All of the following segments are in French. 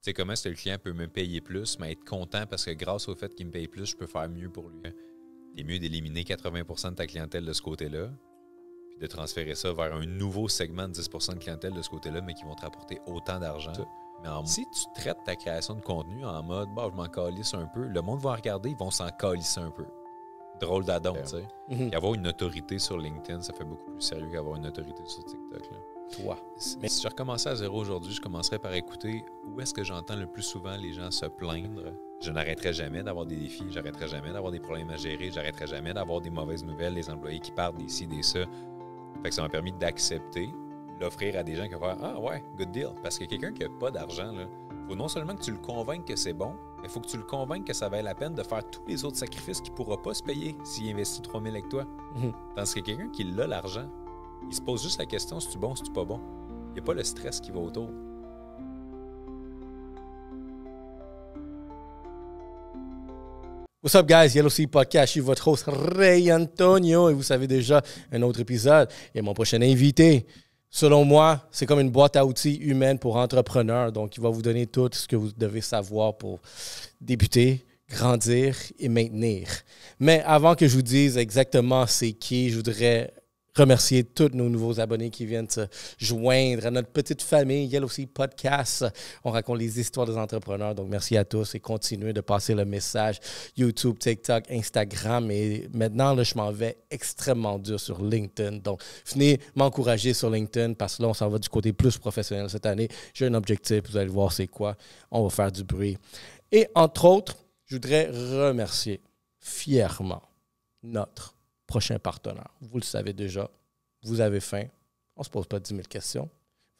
sais, comment est-ce que le client peut me payer plus, mais être content parce que grâce au fait qu'il me paye plus, je peux faire mieux pour lui. C'est mieux d'éliminer 80% de ta clientèle de ce côté-là, puis de transférer ça vers un nouveau segment de 10% de clientèle de ce côté-là, mais qui vont te rapporter autant d'argent. Mais si tu traites ta création de contenu en mode « je m'en calisse un peu », le monde va regarder, ils vont s'en calisser un peu. Drôle d'adon, tu sais. Puis avoir une autorité sur LinkedIn, ça fait beaucoup plus sérieux qu'avoir une autorité sur TikTok. Là. Toi. Mais si je recommençais à zéro aujourd'hui, je commencerais par écouter où est-ce que j'entends le plus souvent les gens se plaindre. Je n'arrêterai jamais d'avoir des défis, j'arrêterai jamais d'avoir des problèmes à gérer, j'arrêterai jamais d'avoir des mauvaises nouvelles, des employés qui partent d'ici, des ça. Fait que ça m'a permis d'accepter, l'offrir à des gens qui vont faire « Ah ouais, good deal ». Parce que quelqu'un qui n'a pas d'argent, il faut non seulement que tu le convainques que c'est bon, mais il faut que tu le convainques que ça vaut la peine de faire tous les autres sacrifices qu'il ne pourra pas se payer s'il investit 3 000 avec toi. Tandis que quelqu'un qui a l'argent, il se pose juste la question si tu es bon, si tu n'es pas bon. Il n'y a pas le stress qui va autour. What's up, guys? Yellow Sea Podcast. Je suis votre host, Ray Antonio. Et vous savez déjà, un autre épisode. Et mon prochain invité, selon moi, c'est comme une boîte à outils humaine pour entrepreneurs. Donc, il va vous donner tout ce que vous devez savoir pour débuter, grandir et maintenir. Mais avant que je vous dise exactement c'est qui, je voudrais remercier tous nos nouveaux abonnés qui viennent se joindre à notre petite famille Yellow Sea Podcast. On raconte les histoires des entrepreneurs. Donc, merci à tous et continuez de passer le message YouTube, TikTok, Instagram. Et maintenant, là, je m'en vais extrêmement dur sur LinkedIn. Donc, venez m'encourager sur LinkedIn parce que là, on s'en va du côté plus professionnel cette année. J'ai un objectif. Vous allez voir c'est quoi. On va faire du bruit. Et entre autres, je voudrais remercier fièrement notre prochain partenaire. Vous le savez déjà, vous avez faim, on ne se pose pas 10 000 questions.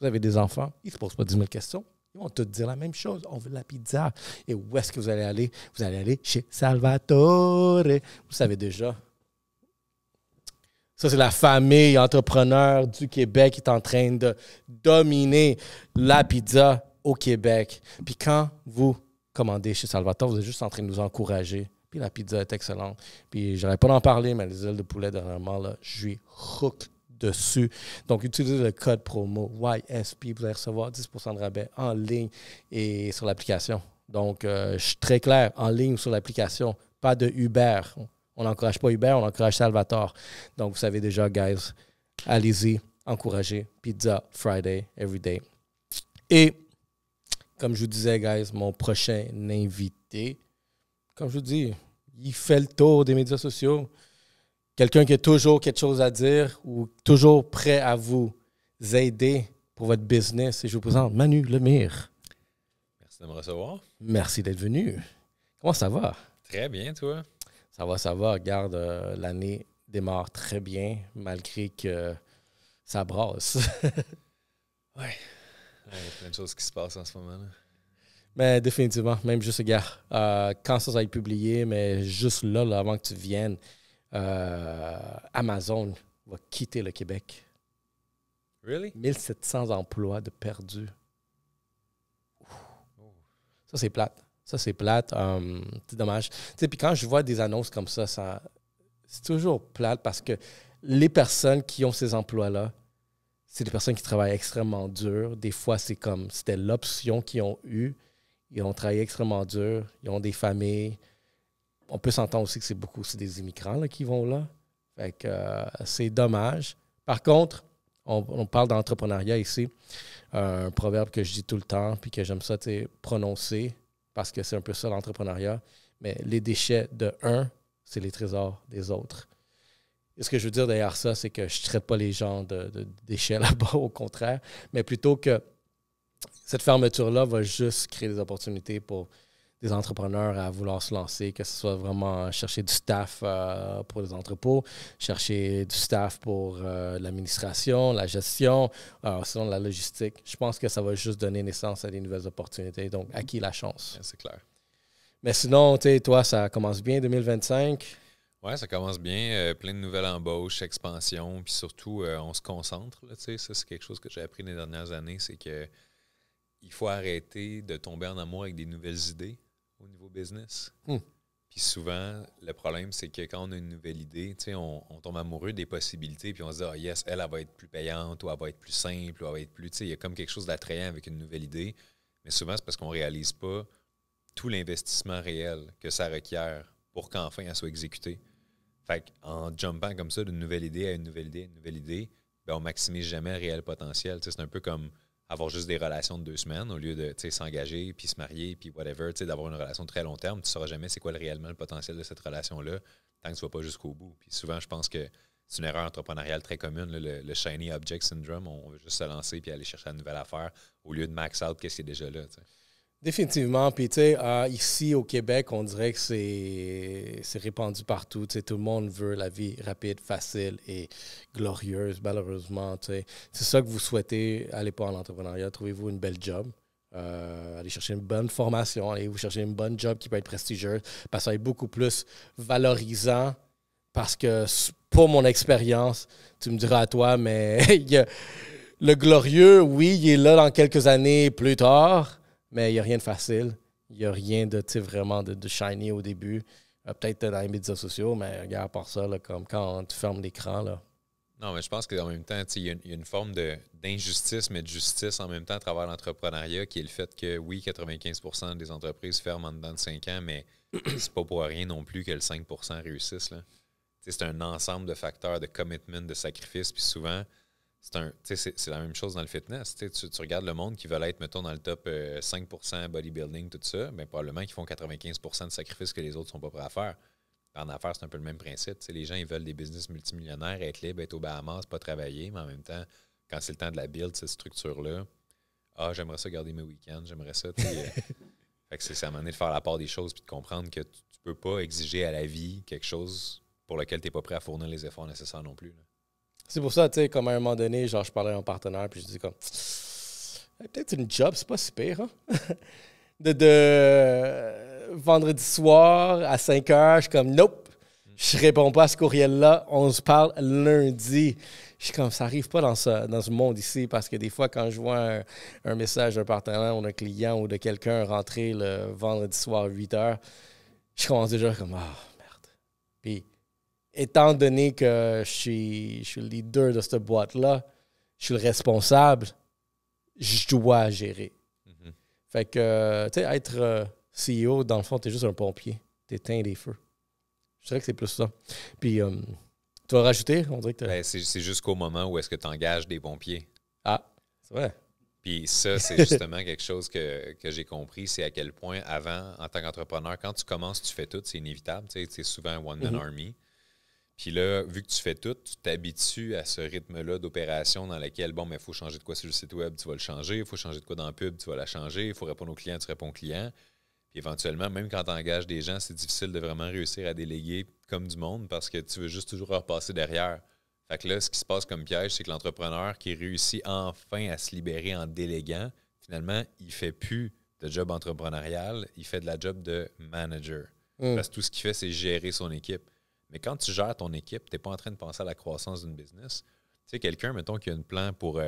Vous avez des enfants, ils ne se posent pas 10 000 questions. Ils vont tous dire la même chose. On veut de la pizza. Et où est-ce que vous allez aller? Vous allez aller chez Salvatore. Vous le savez déjà. Ça, c'est la famille entrepreneur du Québec qui est en train de dominer la pizza au Québec. Puis quand vous commandez chez Salvatore, vous êtes juste en train de nous encourager. Puis la pizza est excellente. Puis j'aurais pas d'en parler, mais les ailes de poulet, dernièrement, là, je suis hook dessus. Donc, utilisez le code promo YSP. Vous allez recevoir 10% de rabais en ligne et sur l'application. Donc, je suis très clair, en ligne ou sur l'application. Pas de Uber. On n'encourage pas Uber, on encourage Salvatore. Donc, vous savez déjà, guys, allez-y, encouragez. Pizza Friday, everyday. Et, comme je vous disais, guys, mon prochain invité, comme je vous dis, il fait le tour des médias sociaux. Quelqu'un qui a toujours quelque chose à dire ou toujours prêt à vous aider pour votre business. Et je vous présente Manu Lemire. Merci de me recevoir. Merci d'être venu. Comment ça va? Très bien, toi? Ça va. Regarde, l'année démarre très bien, malgré que ça brasse. Ouais. Il y a plein de choses qui se passent en ce moment. Là. Mais définitivement, même juste, gars, quand ça va être publié, mais juste là, avant que tu viennes, Amazon va quitter le Québec. Really? 1700 emplois de perdus. Ça, c'est plate. C'est dommage. Tu sais, puis quand je vois des annonces comme ça, c'est toujours plate parce que les personnes qui ont ces emplois-là, c'est des personnes qui travaillent extrêmement dur. Des fois, c'était l'option qu'ils ont eue. Ils ont travaillé extrêmement dur. Ils ont des familles. On peut s'entendre aussi que c'est beaucoup aussi des immigrants là, qui vont là. Fait que c'est dommage. Par contre, on parle d'entrepreneuriat ici. Un proverbe que je dis tout le temps puis que j'aime ça prononcer parce que c'est un peu ça l'entrepreneuriat. Mais les déchets de un, c'est les trésors des autres. Et ce que je veux dire derrière ça, c'est que je ne traite pas les gens de déchets là-bas, au contraire, mais plutôt que cette fermeture-là va juste créer des opportunités pour des entrepreneurs à vouloir se lancer, que ce soit vraiment chercher du staff pour les entrepôts, chercher du staff pour l'administration, la gestion, sinon la logistique. Je pense que ça va juste donner naissance à des nouvelles opportunités. Donc, à qui la chance? Ouais, c'est clair. Mais sinon, toi, ça commence bien 2025? Oui, ça commence bien. Plein de nouvelles embauches, expansion, puis surtout, on se concentre. Là, ça, c'est quelque chose que j'ai appris les dernières années, c'est que il faut arrêter de tomber en amour avec des nouvelles idées au niveau business. Puis souvent, le problème, c'est que quand on a une nouvelle idée, on tombe amoureux des possibilités, puis on se dit « Ah yes, elle va être plus payante, ou elle va être plus simple, ou elle va être plus... » Il y a comme quelque chose d'attrayant avec une nouvelle idée. Mais souvent, c'est parce qu'on ne réalise pas tout l'investissement réel que ça requiert pour qu'enfin elle soit exécutée. Fait qu'en jumpant comme ça d'une nouvelle idée à une nouvelle idée à une nouvelle idée, ben on maximise jamais le réel potentiel. T'sais, c'est un peu comme avoir juste des relations de 2 semaines au lieu de s'engager, puis se marier, puis whatever, d'avoir une relation de très long terme. Tu ne sauras jamais c'est quoi réellement le potentiel de cette relation-là tant que tu ne vas pas jusqu'au bout. Puis souvent, je pense que c'est une erreur entrepreneuriale très commune, là, le shiny object syndrome. On veut juste se lancer puis aller chercher une nouvelle affaire au lieu de max out qu'est-ce qui est déjà là. T'sais. Définitivement. Puis, tu sais, ici au Québec, on dirait que c'est répandu partout. Tu sais, tout le monde veut la vie rapide, facile et glorieuse, malheureusement. Tu sais. C'est ça que vous souhaitez. Allez pas en entrepreneuriat. Trouvez-vous une belle job. Allez chercher une bonne formation. Allez vous chercher une bonne job qui peut être prestigieuse. Parce que ça va être beaucoup plus valorisant. Parce que, pour mon expérience, tu me diras à toi, mais le glorieux, oui, il est là dans quelques années plus tard. Mais il n'y a rien de facile. Il n'y a rien de vraiment de shiny au début. Peut-être dans les médias sociaux, mais regarde, à part ça, là, comme quand tu fermes l'écran. Là. Non, mais je pense qu'en même temps, il y a une forme d'injustice, mais de justice en même temps à travers l'entrepreneuriat, qui est le fait que, oui, 95% des entreprises ferment en dedans de 5 ans, mais c'est pas pour rien non plus que le 5% réussissent. Là. C'est un ensemble de facteurs, de commitment, de sacrifice, puis souvent, c'est la même chose dans le fitness. Tu regardes le monde qui veut être, mettons, dans le top 5% bodybuilding, tout ça, bien, probablement qu'ils font 95% de sacrifices que les autres ne sont pas prêts à faire. En affaires, c'est un peu le même principe. Les gens, ils veulent des business multimillionnaires, être libres, être aux Bahamas, pas travailler, mais en même temps, quand c'est le temps de la build, cette structure-là, j'aimerais ça garder mes week-ends, j'aimerais ça. Fait que c'est à un moment donné de faire la part des choses puis de comprendre que tu peux pas exiger à la vie quelque chose pour lequel tu n'es pas prêt à fournir les efforts nécessaires non plus. Là. C'est pour ça, tu sais, comme à un moment donné, genre, je parlais à un partenaire, puis je dis comme, peut-être une job, c'est pas si pire, hein? de vendredi soir à 5 heures, je suis comme, nope, je réponds pas à ce courriel-là, on se parle lundi. Je suis comme, ça arrive pas dans ce monde ici, parce que des fois, quand je vois un message d'un partenaire ou d'un client ou de quelqu'un rentrer le vendredi soir à 8 heures, je commence déjà comme, merde. Puis, étant donné que je suis le leader de cette boîte-là, je suis le responsable, je dois gérer. Mm-hmm. Fait que, tu sais, être CEO, dans le fond, t'es juste un pompier. T'éteins les feux. Je dirais que c'est plus ça. Puis, tu vas rajouter? On dirait que c'est jusqu'au moment où est-ce que tu engages des pompiers. Ah, c'est vrai. Puis ça, c'est justement quelque chose que j'ai compris, c'est à quel point, avant, en tant qu'entrepreneur, quand tu commences, tu fais tout, c'est inévitable. Tu sais, c'est souvent un one-man army. Puis là, vu que tu fais tout, tu t'habitues à ce rythme-là d'opération dans lequel, bon, mais il faut changer de quoi sur le site web, tu vas le changer. Il faut changer de quoi dans le pub, tu vas la changer. Il faut répondre aux clients, tu réponds aux clients. Puis éventuellement, même quand tu engages des gens, c'est difficile de vraiment réussir à déléguer comme du monde parce que tu veux juste toujours repasser derrière. Fait que là, ce qui se passe comme piège, c'est que l'entrepreneur qui réussit enfin à se libérer en déléguant, finalement, il ne fait plus de job entrepreneurial, il fait de la job de manager. Parce que tout ce qu'il fait, c'est gérer son équipe. Mais quand tu gères ton équipe, tu n'es pas en train de penser à la croissance d'une business. Tu sais, quelqu'un, mettons, qui a un plan pour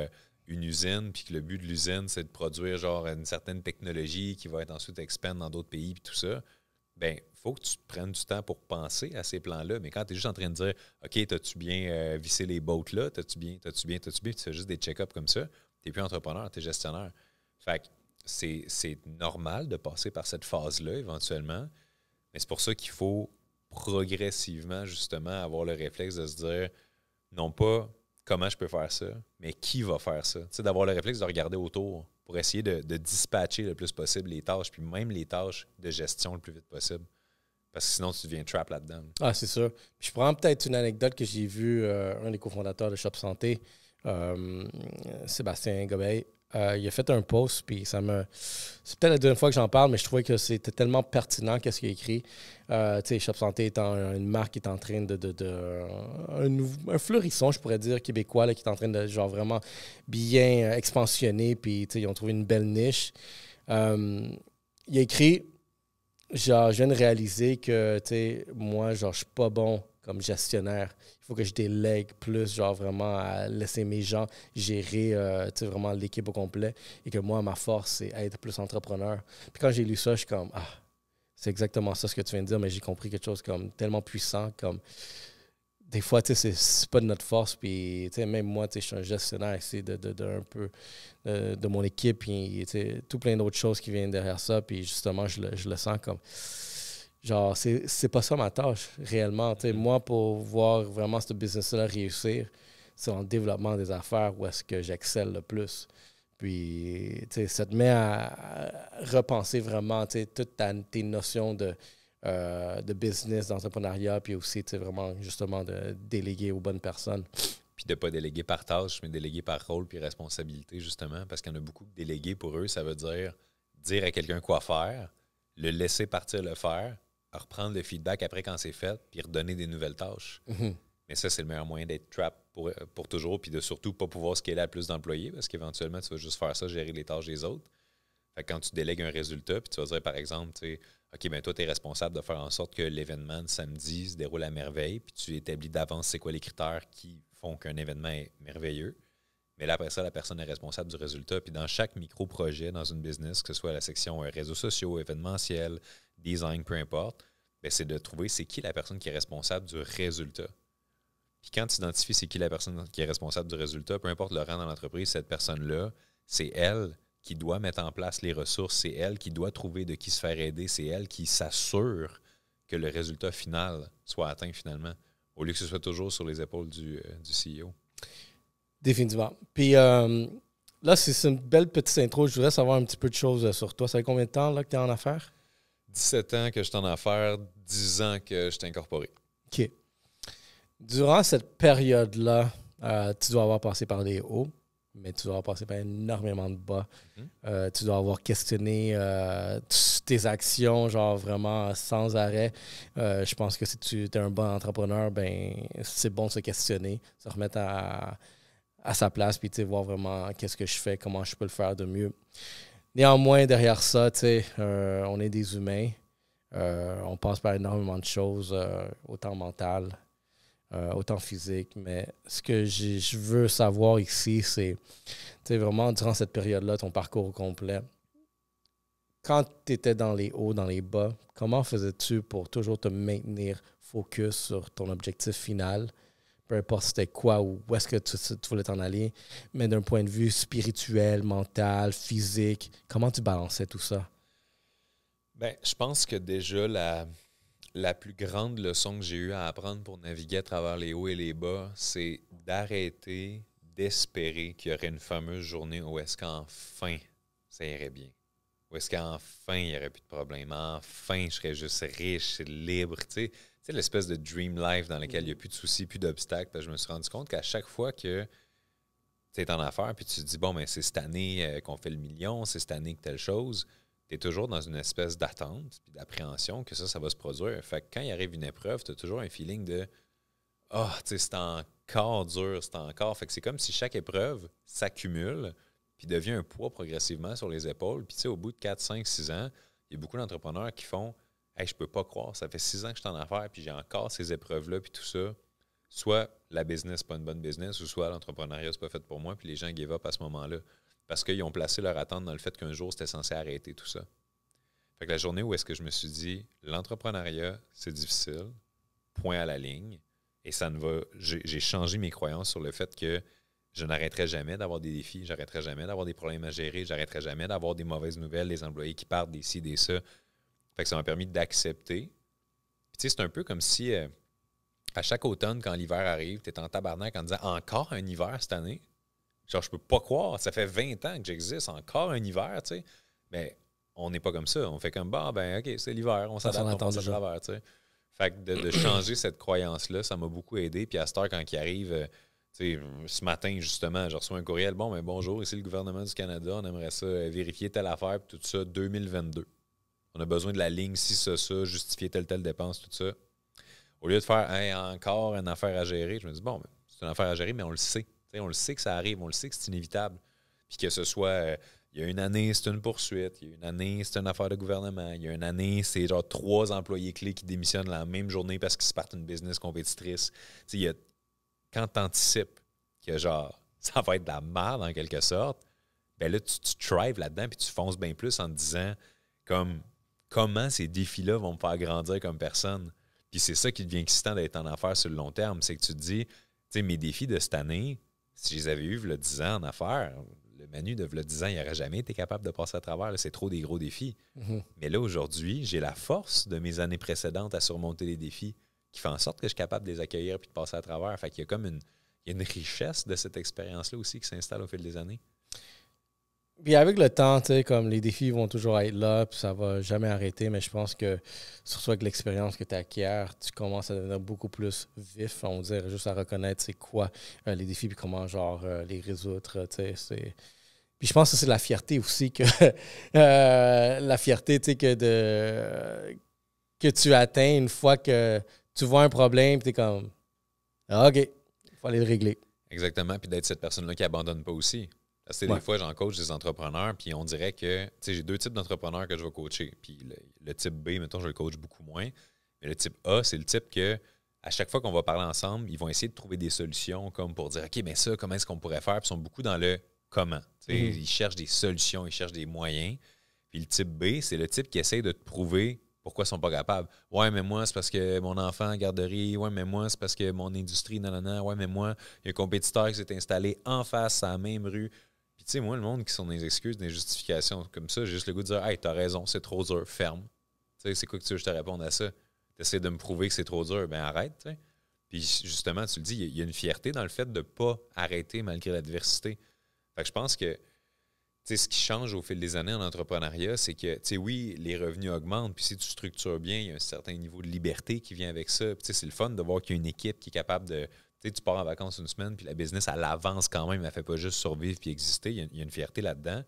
une usine, puis que le but de l'usine, c'est de produire genre une certaine technologie qui va être ensuite expand dans d'autres pays, puis tout ça, bien, il faut que tu prennes du temps pour penser à ces plans-là. Mais quand tu es juste en train de dire, OK, t'as-tu bien vissé les bottes là? T'as-tu bien, puis tu fais juste des check-ups comme ça, tu n'es plus entrepreneur, tu es gestionnaire. Fait que c'est normal de passer par cette phase-là éventuellement, mais c'est pour ça qu'il faut progressivement, justement, avoir le réflexe de se dire, non pas comment je peux faire ça, mais qui va faire ça. Tu sais, d'avoir le réflexe de regarder autour pour essayer de dispatcher le plus possible les tâches, puis même les tâches de gestion le plus vite possible. Parce que sinon, tu deviens trap là-dedans. Ah, c'est sûr. Puis je prends peut-être une anecdote que j'ai vue, un des cofondateurs de Shop Santé, Sébastien Gobeil. Il a fait un post, puis c'est peut-être la deuxième fois que j'en parle, mais je trouvais que c'était tellement pertinent qu'est-ce qu'il a écrit. Tu sais, Shop Santé étant une marque qui est en train un fleurisson, je pourrais dire, québécois, là, qui est en train de genre vraiment bien expansionner, puis tu sais, ils ont trouvé une belle niche. Il a écrit, genre, je viens de réaliser que, tu sais, moi, genre, je suis pas bon comme gestionnaire. Il faut que je délègue plus, genre vraiment à laisser mes gens gérer vraiment l'équipe au complet et que moi, ma force, c'est être plus entrepreneur. Puis quand j'ai lu ça, je suis comme, c'est exactement ça ce que tu viens de dire, mais j'ai compris quelque chose comme tellement puissant, comme des fois, tu sais, c'est pas de notre force. Puis, tu sais, même moi, tu sais, je suis un gestionnaire ici un peu de mon équipe. Puis, tu sais, tout plein d'autres choses qui viennent derrière ça. Puis, justement, je le sens comme... Genre, c'est pas ça ma tâche, réellement. Tu sais, moi, pour voir vraiment ce business-là réussir, c'est dans le développement des affaires où est-ce que j'excelle le plus. Puis, tu sais, ça te met à repenser vraiment, tu sais, toutes tes notions de business, d'entrepreneuriat, puis aussi, tu sais, vraiment, justement, de déléguer aux bonnes personnes. Puis de ne pas déléguer par tâche, mais déléguer par rôle puis responsabilité, justement, parce qu'il y en a beaucoup que déléguer pour eux, ça veut dire à quelqu'un quoi faire, le laisser partir le faire, reprendre le feedback après quand c'est fait, puis redonner des nouvelles tâches. Mm-hmm. Mais ça, c'est le meilleur moyen d'être trap pour toujours, puis de surtout pas pouvoir scaler à plus d'employés, parce qu'éventuellement, tu vas juste faire ça, gérer les tâches des autres. Fait que quand tu délègues un résultat, puis tu vas dire, par exemple, tu sais, OK, ben toi, tu es responsable de faire en sorte que l'événement de samedi se déroule à merveille, puis tu établis d'avance c'est quoi les critères qui font qu'un événement est merveilleux. Mais là, après ça, la personne est responsable du résultat. Puis dans chaque micro-projet dans une business, que ce soit la section réseaux sociaux, événementiel, design, peu importe, ben c'est de trouver c'est qui la personne qui est responsable du résultat. Puis quand tu identifies c'est qui la personne qui est responsable du résultat, peu importe le rang dans l'entreprise, cette personne-là, c'est elle qui doit mettre en place les ressources, c'est elle qui doit trouver de qui se faire aider, c'est elle qui s'assure que le résultat final soit atteint finalement, au lieu que ce soit toujours sur les épaules du CEO. Définitivement. Puis là, c'est une belle petite intro. Je voudrais savoir un petit peu de choses sur toi. Ça fait combien de temps là, que tu es en affaires? 17 ans que je suis en affaires, 10 ans que je suis incorporé. OK. Durant cette période-là, tu dois avoir passé par des hauts, mais tu dois avoir passé par énormément de bas. Mm-hmm. Tu dois avoir questionné tes actions, genre vraiment sans arrêt. Je pense que si tu es un bon entrepreneur, ben c'est bon de se questionner, se remettre à sa place, puis voir vraiment qu'est-ce que je fais, comment je peux le faire de mieux. Néanmoins, derrière ça, on est des humains. On passe par énormément de choses, autant mentales, autant physiques. Mais ce que je veux savoir ici, c'est vraiment durant cette période-là, ton parcours au complet. Quand tu étais dans les hauts, dans les bas, comment faisais-tu pour toujours te maintenir focus sur ton objectif final? Peu importe c'était quoi ou où est-ce que tu voulais t'en aller, mais d'un point de vue spirituel, mental, physique, comment tu balançais tout ça? Bien, je pense que déjà la plus grande leçon que j'ai eu à apprendre pour naviguer à travers les hauts et les bas, c'est d'arrêter d'espérer qu'il y aurait une fameuse journée où est-ce qu'enfin ça irait bien. Où est-ce qu'enfin il n'y aurait plus de problème. Enfin, je serais juste riche, libre, tu sais, l'espèce de dream life dans lequel il n'y a plus de soucis, plus d'obstacles. Je me suis rendu compte qu'à chaque fois que tu es en affaires puis tu te dis, bon, mais c'est cette année qu'on fait le million, c'est cette année que telle chose, tu es toujours dans une espèce d'attente et d'appréhension que ça va se produire. Fait que quand il arrive une épreuve, tu as toujours un feeling de, tu sais, c'est encore dur, c'est encore. Fait que c'est comme si chaque épreuve s'accumule puis devient un poids progressivement sur les épaules. Puis tu sais, au bout de 4, 5, 6 ans, il y a beaucoup d'entrepreneurs qui font « Hey, je peux pas croire, ça fait 6 ans que je suis en affaires, puis j'ai encore ces épreuves-là, puis tout ça. » Soit la business, pas une bonne business, ou soit l'entrepreneuriat, c'est pas fait pour moi, puis les gens give up à ce moment-là. Parce qu'ils ont placé leur attente dans le fait qu'un jour, c'était censé arrêter tout ça. Fait que la journée où est-ce que je me suis dit « L'entrepreneuriat, c'est difficile, point à la ligne. » Et ça ne va. J'ai changé mes croyances sur le fait que je n'arrêterai jamais d'avoir des défis, j'arrêterai jamais d'avoir des problèmes à gérer, j'arrêterai jamais d'avoir des mauvaises nouvelles, des employés qui partent, des ci, des ça. Fait que ça m'a permis d'accepter. Puis tu sais, c'est un peu comme si à chaque automne, quand l'hiver arrive, tu es en tabarnak en disant « Encore un hiver cette année? » Genre, je peux pas croire, ça fait 20 ans que j'existe, encore un hiver, tu sais. Mais on n'est pas comme ça. On fait comme « Bah, ben OK, c'est l'hiver, on s'adapte, on passe à travers, tu sais. » Fait que de changer cette croyance-là, ça m'a beaucoup aidé. Puis à cette heure, quand il arrive, ce matin, justement, je reçois un courriel. Bon, ben bonjour, ici le gouvernement du Canada, on aimerait ça vérifier telle affaire, puis tout ça, 2022. On a besoin de la ligne, si ça, justifier telle dépense, tout ça. Au lieu de faire hey, encore une affaire à gérer, je me dis, bon, ben, c'est une affaire à gérer, mais on le sait. On le sait que ça arrive, on le sait que c'est inévitable. Puis que ce soit, il y a une année, c'est une poursuite, il y a une année, c'est une affaire de gouvernement, il y a une année, c'est genre 3 employés clés qui démissionnent la même journée parce qu'ils se partent une business compétitrice. Quand tu anticipes que genre, ça va être de la merde en quelque sorte, ben là, tu thrives là-dedans puis tu fonces bien plus en te disant comme comment ces défis-là vont me faire grandir comme personne. Puis c'est ça qui devient excitant d'être en affaires sur le long terme. C'est que tu te dis, tu sais, mes défis de cette année, si je les avais eus, 10 ans en affaires, le Manu de 10 ans, il n'aurait jamais été capable de passer à travers. Là, c'est trop des gros défis. Mais là, aujourd'hui, j'ai la force de mes années précédentes à surmonter les défis qui fait en sorte que je suis capable de les accueillir et de passer à travers. Fait qu'il y a comme une richesse de cette expérience-là aussi qui s'installe au fil des années. Puis avec le temps, tu sais, comme les défis vont toujours être là, puis ça va jamais arrêter, mais je pense que, surtout avec l'expérience que tu acquiers, tu commences à devenir beaucoup plus vif, on dirait, juste à reconnaître c'est quoi les défis, puis comment, genre, les résoudre, tu sais, Puis je pense que c'est la fierté aussi que, la fierté, tu sais, que tu atteins une fois que tu vois un problème, tu es comme, ah, OK, il faut aller le régler. Exactement, puis d'être cette personne-là qui n'abandonne pas aussi. Parce que des fois, j'en coach des entrepreneurs, puis on dirait que, tu sais, j'ai 2 types d'entrepreneurs que je vais coacher. Puis le type B, mettons, je le coach beaucoup moins. Mais le type A, c'est le type que, à chaque fois qu'on va parler ensemble, ils vont essayer de trouver des solutions comme pour dire, OK, mais ça, comment est-ce qu'on pourrait faire? Puis ils sont beaucoup dans le comment. Ils cherchent des solutions, ils cherchent des moyens. Puis le type B, c'est le type qui essaie de te prouver pourquoi ils ne sont pas capables. Ouais, mais moi, c'est parce que mon enfant en garderie. Ouais, mais moi, c'est parce que mon industrie, non. Ouais, mais moi, il y a un compétiteur qui s'est installé en face à la même rue. Puis, tu sais, moi, le monde qui sont des excuses, des justifications comme ça, j'ai juste le goût de dire, hey, t'as raison, c'est trop dur, ferme. Tu sais, c'est quoi que tu veux que je te réponde à ça? Tu essaies de me prouver que c'est trop dur, ben arrête, tu sais. Puis, justement, tu le dis, il y a une fierté dans le fait de ne pas arrêter malgré l'adversité. Fait que je pense que, tu sais, ce qui change au fil des années en entrepreneuriat, c'est que, tu sais, oui, les revenus augmentent, puis si tu structures bien, il y a un certain niveau de liberté qui vient avec ça. Puis, tu sais, c'est le fun de voir qu'il y a une équipe qui est capable de. Tu sais, tu pars en vacances une semaine, puis la business, elle avance quand même, elle ne fait pas juste survivre puis exister. Il y a une fierté là-dedans.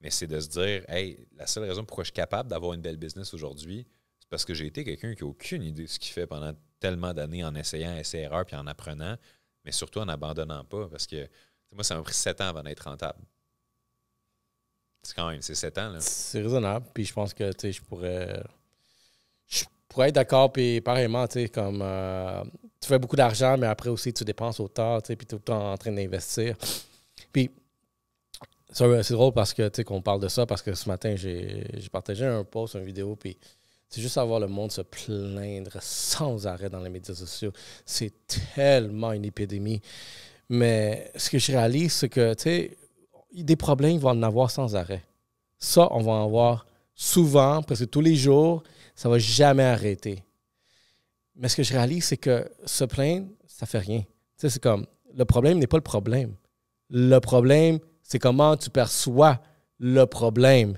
Mais c'est de se dire, hey, la seule raison pourquoi je suis capable d'avoir une belle business aujourd'hui, c'est parce que j'ai été quelqu'un qui n'a aucune idée de ce qu'il fait pendant tellement d'années en essayant, essai-erreur, puis en apprenant, mais surtout en n'abandonnant pas. Parce que moi, ça m'a pris 7 ans avant d'être rentable. C'est quand même, c'est 7 ans. Là. C'est raisonnable. Puis je pense que, tu sais, je pourrais être d'accord. Puis pareillement, tu sais, comme tu fais beaucoup d'argent, mais après aussi, tu dépenses autant, tu sais, puis tu es tout le temps en train d'investir. Puis c'est drôle parce que, tu sais, qu'on parle de ça, parce que ce matin, j'ai partagé un post, une vidéo, puis c'est juste à voir le monde se plaindre sans arrêt dans les médias sociaux. C'est tellement une épidémie. Mais ce que je réalise, c'est que, tu sais, des problèmes, ils vont en avoir sans arrêt. Ça, on va en avoir souvent, presque tous les jours. Ça ne va jamais arrêter. Mais ce que je réalise, c'est que se plaindre, ça ne fait rien. Tu sais, c'est comme, le problème n'est pas le problème. Le problème, c'est comment tu perçois le problème.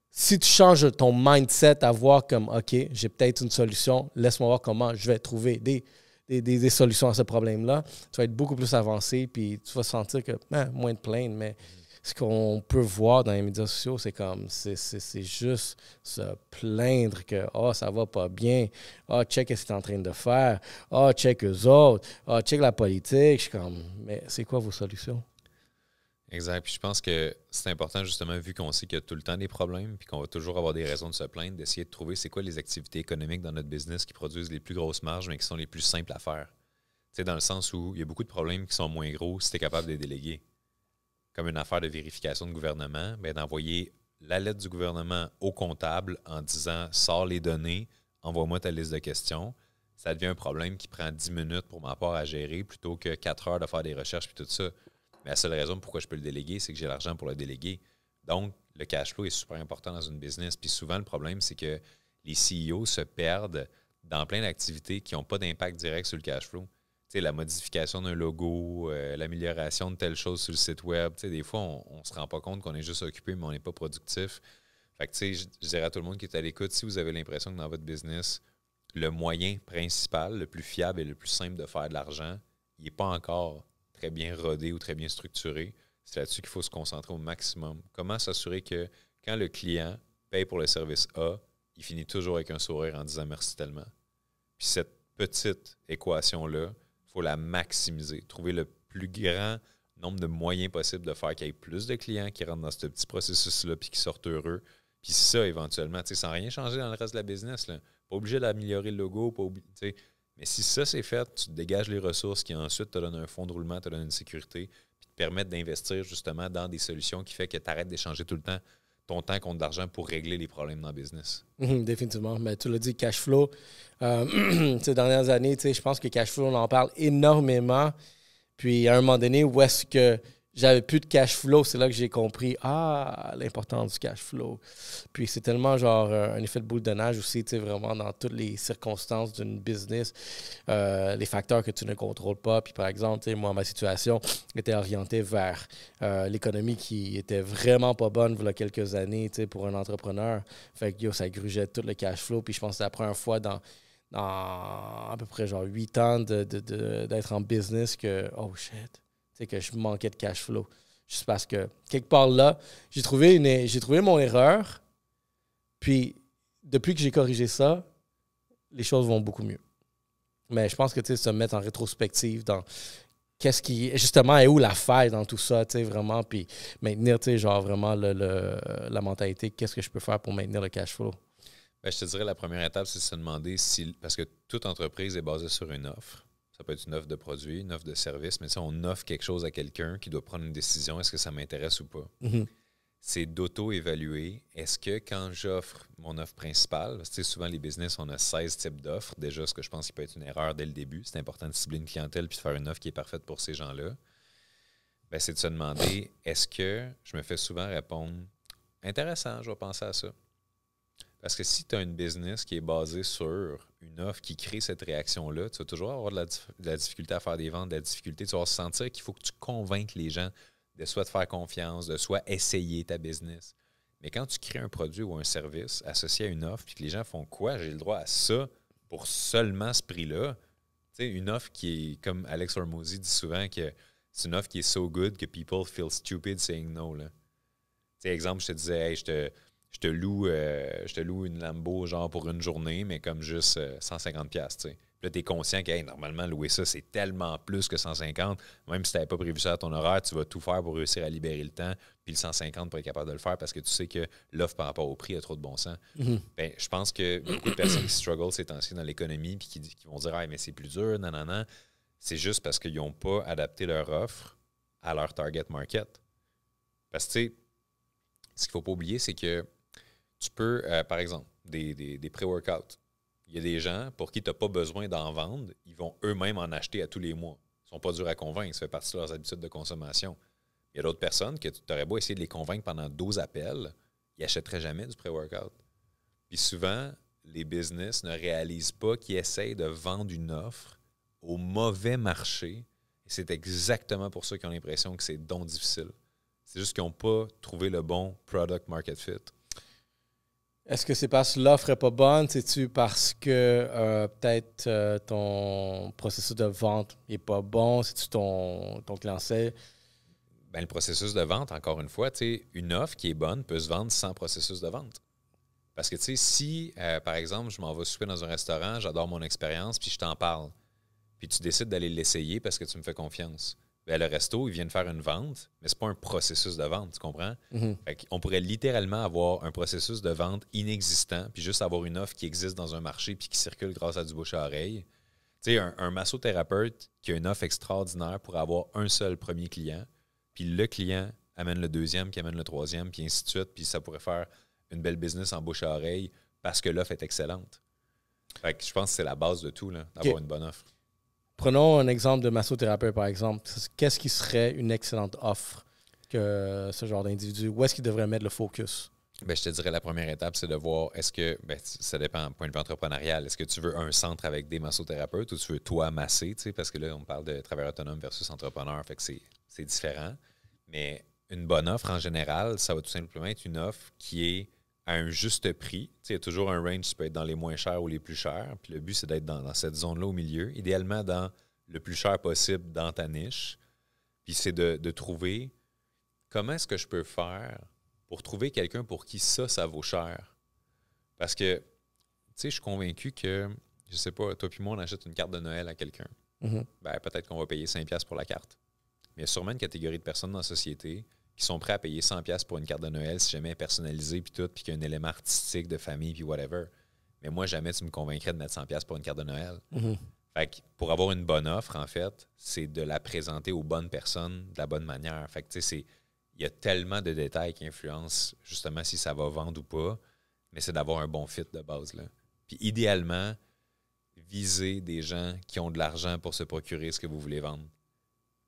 Si tu changes ton mindset à voir comme, OK, j'ai peut-être une solution, laisse-moi voir comment je vais trouver des solutions à ce problème-là, tu vas être beaucoup plus avancé, puis tu vas sentir que, moins de plaindre, mais ce qu'on peut voir dans les médias sociaux, c'est comme, c'est juste se plaindre que, ça va pas bien, check ce que tu es en train de faire, check eux autres, check la politique. Je suis comme, mais c'est quoi vos solutions? Exact. Puis je pense que c'est important, justement, vu qu'on sait qu'il y a tout le temps des problèmes, puis qu'on va toujours avoir des raisons de se plaindre, d'essayer de trouver c'est quoi les activités économiques dans notre business qui produisent les plus grosses marges, mais qui sont les plus simples à faire. Tu sais, dans le sens où il y a beaucoup de problèmes qui sont moins gros si tu es capable de les déléguer. Comme une affaire de vérification de gouvernement, bien, d'envoyer la lettre du gouvernement au comptable en disant « Sors les données, envoie-moi ta liste de questions », ça devient un problème qui prend 10 minutes pour ma part à gérer plutôt que 4 heures de faire des recherches puis tout ça. Mais la seule raison pourquoi je peux le déléguer, c'est que j'ai l'argent pour le déléguer. Donc, le cash flow est super important dans une business. Puis souvent, le problème, c'est que les CEO se perdent dans plein d'activités qui n'ont pas d'impact direct sur le cash flow. Tu sais, la modification d'un logo, l'amélioration de telle chose sur le site web. Tu sais, des fois, on ne se rend pas compte qu'on est juste occupé, mais on n'est pas productif. Fait que, tu sais, je dirais à tout le monde qui est à l'écoute, si vous avez l'impression que dans votre business, le moyen principal, le plus fiable et le plus simple de faire de l'argent, il n'est pas encore très bien rodé ou très bien structuré, c'est là-dessus qu'il faut se concentrer au maximum. Comment s'assurer que quand le client paye pour le service A, il finit toujours avec un sourire en disant merci tellement. Puis cette petite équation-là, il faut la maximiser. Trouver le plus grand nombre de moyens possibles de faire qu'il y ait plus de clients qui rentrent dans ce petit processus-là puis qui sortent heureux. Puis ça, éventuellement, sans rien changer dans le reste de la business, là, pas obligé d'améliorer le logo, pas obligé, mais si ça, c'est fait, tu te dégages les ressources qui ensuite te donnent un fonds de roulement, te donnent une sécurité, puis te permettent d'investir justement dans des solutions qui fait que tu arrêtes d'échanger tout le temps ton temps contre d'argent pour régler les problèmes dans le business. Définitivement. Mais tu l'as dit, cash flow. Ces dernières années, je pense que cash flow, on en parle énormément. Puis à un moment donné, où est-ce que j'avais plus de cash flow, c'est là que j'ai compris l'importance du cash flow. Puis c'est tellement genre un effet de boule de neige aussi, vraiment dans toutes les circonstances d'une business, les facteurs que tu ne contrôles pas. Puis par exemple, moi, ma situation était orientée vers l'économie qui était vraiment pas bonne il y a quelques années pour un entrepreneur. Fait que ça grugeait tout le cash flow. Puis je pense que c'est la première fois dans à peu près genre 8 ans d'être en business que, oh shit, que je manquais de cash flow. Juste parce que, quelque part là, j'ai trouvé mon erreur. Puis, depuis que j'ai corrigé ça, les choses vont beaucoup mieux. Mais je pense que, se mettre en rétrospective dans justement, est où la faille dans tout ça, vraiment, puis maintenir, genre vraiment la mentalité, qu'est-ce que je peux faire pour maintenir le cash flow? Ben, je te dirais, la première étape, c'est de se demander si, parce que toute entreprise est basée sur une offre. Ça peut être une offre de produit, une offre de service, mais on offre quelque chose à quelqu'un qui doit prendre une décision, est-ce que ça m'intéresse ou pas? Mm-hmm. C'est d'auto-évaluer. Est-ce que quand j'offre mon offre principale, parce que souvent les business, on a 16 types d'offres, déjà ce que je pense qui peut être une erreur dès le début, c'est important de cibler une clientèle puis de faire une offre qui est parfaite pour ces gens-là, ben, c'est de se demander, est-ce que je me fais souvent répondre, intéressant, je vais penser à ça. Parce que si tu as une business qui est basée sur une offre qui crée cette réaction-là, tu vas toujours avoir de la difficulté à faire des ventes, de la difficulté. Tu vas se sentir qu'il faut que tu convainques les gens de soit te faire confiance, de soit essayer ta business. Mais quand tu crées un produit ou un service associé à une offre, puis que les gens font quoi? J'ai le droit à ça pour seulement ce prix-là. Tu sais, une offre qui est, comme Alex Hormozy dit souvent, que c'est une offre qui est so good que people feel stupid saying no. Tu sais, exemple, je te disais, hey, je te loue une Lambo genre pour une journée, mais comme juste 150$, tu sais. Puis là, tu es conscient que normalement, louer ça, c'est tellement plus que 150$. Même si tu n'avais pas prévu ça à ton horaire, tu vas tout faire pour réussir à libérer le temps. Puis le 150$ pour être capable de le faire parce que tu sais que l'offre par rapport au prix a trop de bon sens. Mm-hmm. Ben, je pense que beaucoup de personnes qui struggle ces temps-ci dans l'économie puis qui vont dire mais c'est plus dur, nanana. C'est juste parce qu'ils n'ont pas adapté leur offre à leur target market. Parce que, tu sais, ce qu'il ne faut pas oublier, c'est que tu peux, par exemple, des pré-workouts. Il y a des gens pour qui tu n'as pas besoin d'en vendre, ils vont eux-mêmes en acheter à tous les mois. Ils ne sont pas durs à convaincre, ça fait partie de leurs habitudes de consommation. Il y a d'autres personnes que tu aurais beau essayer de les convaincre pendant 12 appels, ils n'achèteraient jamais du pré-workout. Puis souvent, les business ne réalisent pas qu'ils essayent de vendre une offre au mauvais marché. Et c'est exactement pour ça qu'ils ont l'impression que c'est donc difficile. C'est juste qu'ils n'ont pas trouvé le bon product market fit. Est-ce que c'est parce que l'offre n'est pas bonne? C'est-tu parce que peut-être ton processus de vente n'est pas bon? C'est-tu ton clientèle? Ben, le processus de vente, encore une fois, une offre qui est bonne peut se vendre sans processus de vente. Parce que si, par exemple, je m'en vais souper dans un restaurant, j'adore mon expérience, puis je t'en parle, puis tu décides d'aller l'essayer parce que tu me fais confiance. Ben, le resto, ils viennent faire une vente, mais ce n'est pas un processus de vente, tu comprends? Mm-hmm. On pourrait littéralement avoir un processus de vente inexistant, puis juste avoir une offre qui existe dans un marché puis qui circule grâce à du bouche à oreille. Tu sais, un massothérapeute qui a une offre extraordinaire pour avoir un seul premier client, puis le client amène le deuxième, qui amène le troisième, puis ainsi de suite, puis ça pourrait faire une belle business en bouche à oreille parce que l'offre est excellente. Fait que je pense que c'est la base de tout, là, d'avoir une bonne offre. Prenons un exemple de massothérapeute, par exemple. Qu'est-ce qui serait une excellente offre que ce genre d'individu? Où est-ce qu'il devrait mettre le focus? Ben, je te dirais la première étape, c'est de voir, est-ce que, ça dépend du point de vue entrepreneurial, est-ce que tu veux un centre avec des massothérapeutes ou tu veux toi masser, parce que là, on parle de travailleur autonome versus entrepreneur, fait que c'est différent. Mais une bonne offre, en général, ça va tout simplement être une offre qui est à un juste prix. Il y a toujours un range qui peut être dans les moins chers ou les plus chers. Puis le but, c'est d'être dans cette zone-là au milieu. Idéalement, dans le plus cher possible dans ta niche. Puis c'est de trouver comment est-ce que je peux faire pour trouver quelqu'un pour qui ça vaut cher. Parce que, tu sais, je suis convaincu que, je sais pas, toi puis moi, on achète une carte de Noël à quelqu'un. Mm-hmm. Ben, peut-être qu'on va payer 5$ pour la carte. Mais il y a sûrement une catégorie de personnes dans la société qui sont prêts à payer 100$ pour une carte de Noël si jamais elle est personnalisée puis tout, puis qu'il y a un élément artistique de famille puis whatever. Mais moi, jamais tu me convaincrais de mettre 100$ pour une carte de Noël. Mm-hmm. Fait que pour avoir une bonne offre, en fait, c'est de la présenter aux bonnes personnes de la bonne manière. Fait que tu sais, il il y a tellement de détails qui influencent justement si ça va vendre ou pas, mais c'est d'avoir un bon fit de base, là. Puis idéalement, viser des gens qui ont de l'argent pour se procurer ce que vous voulez vendre.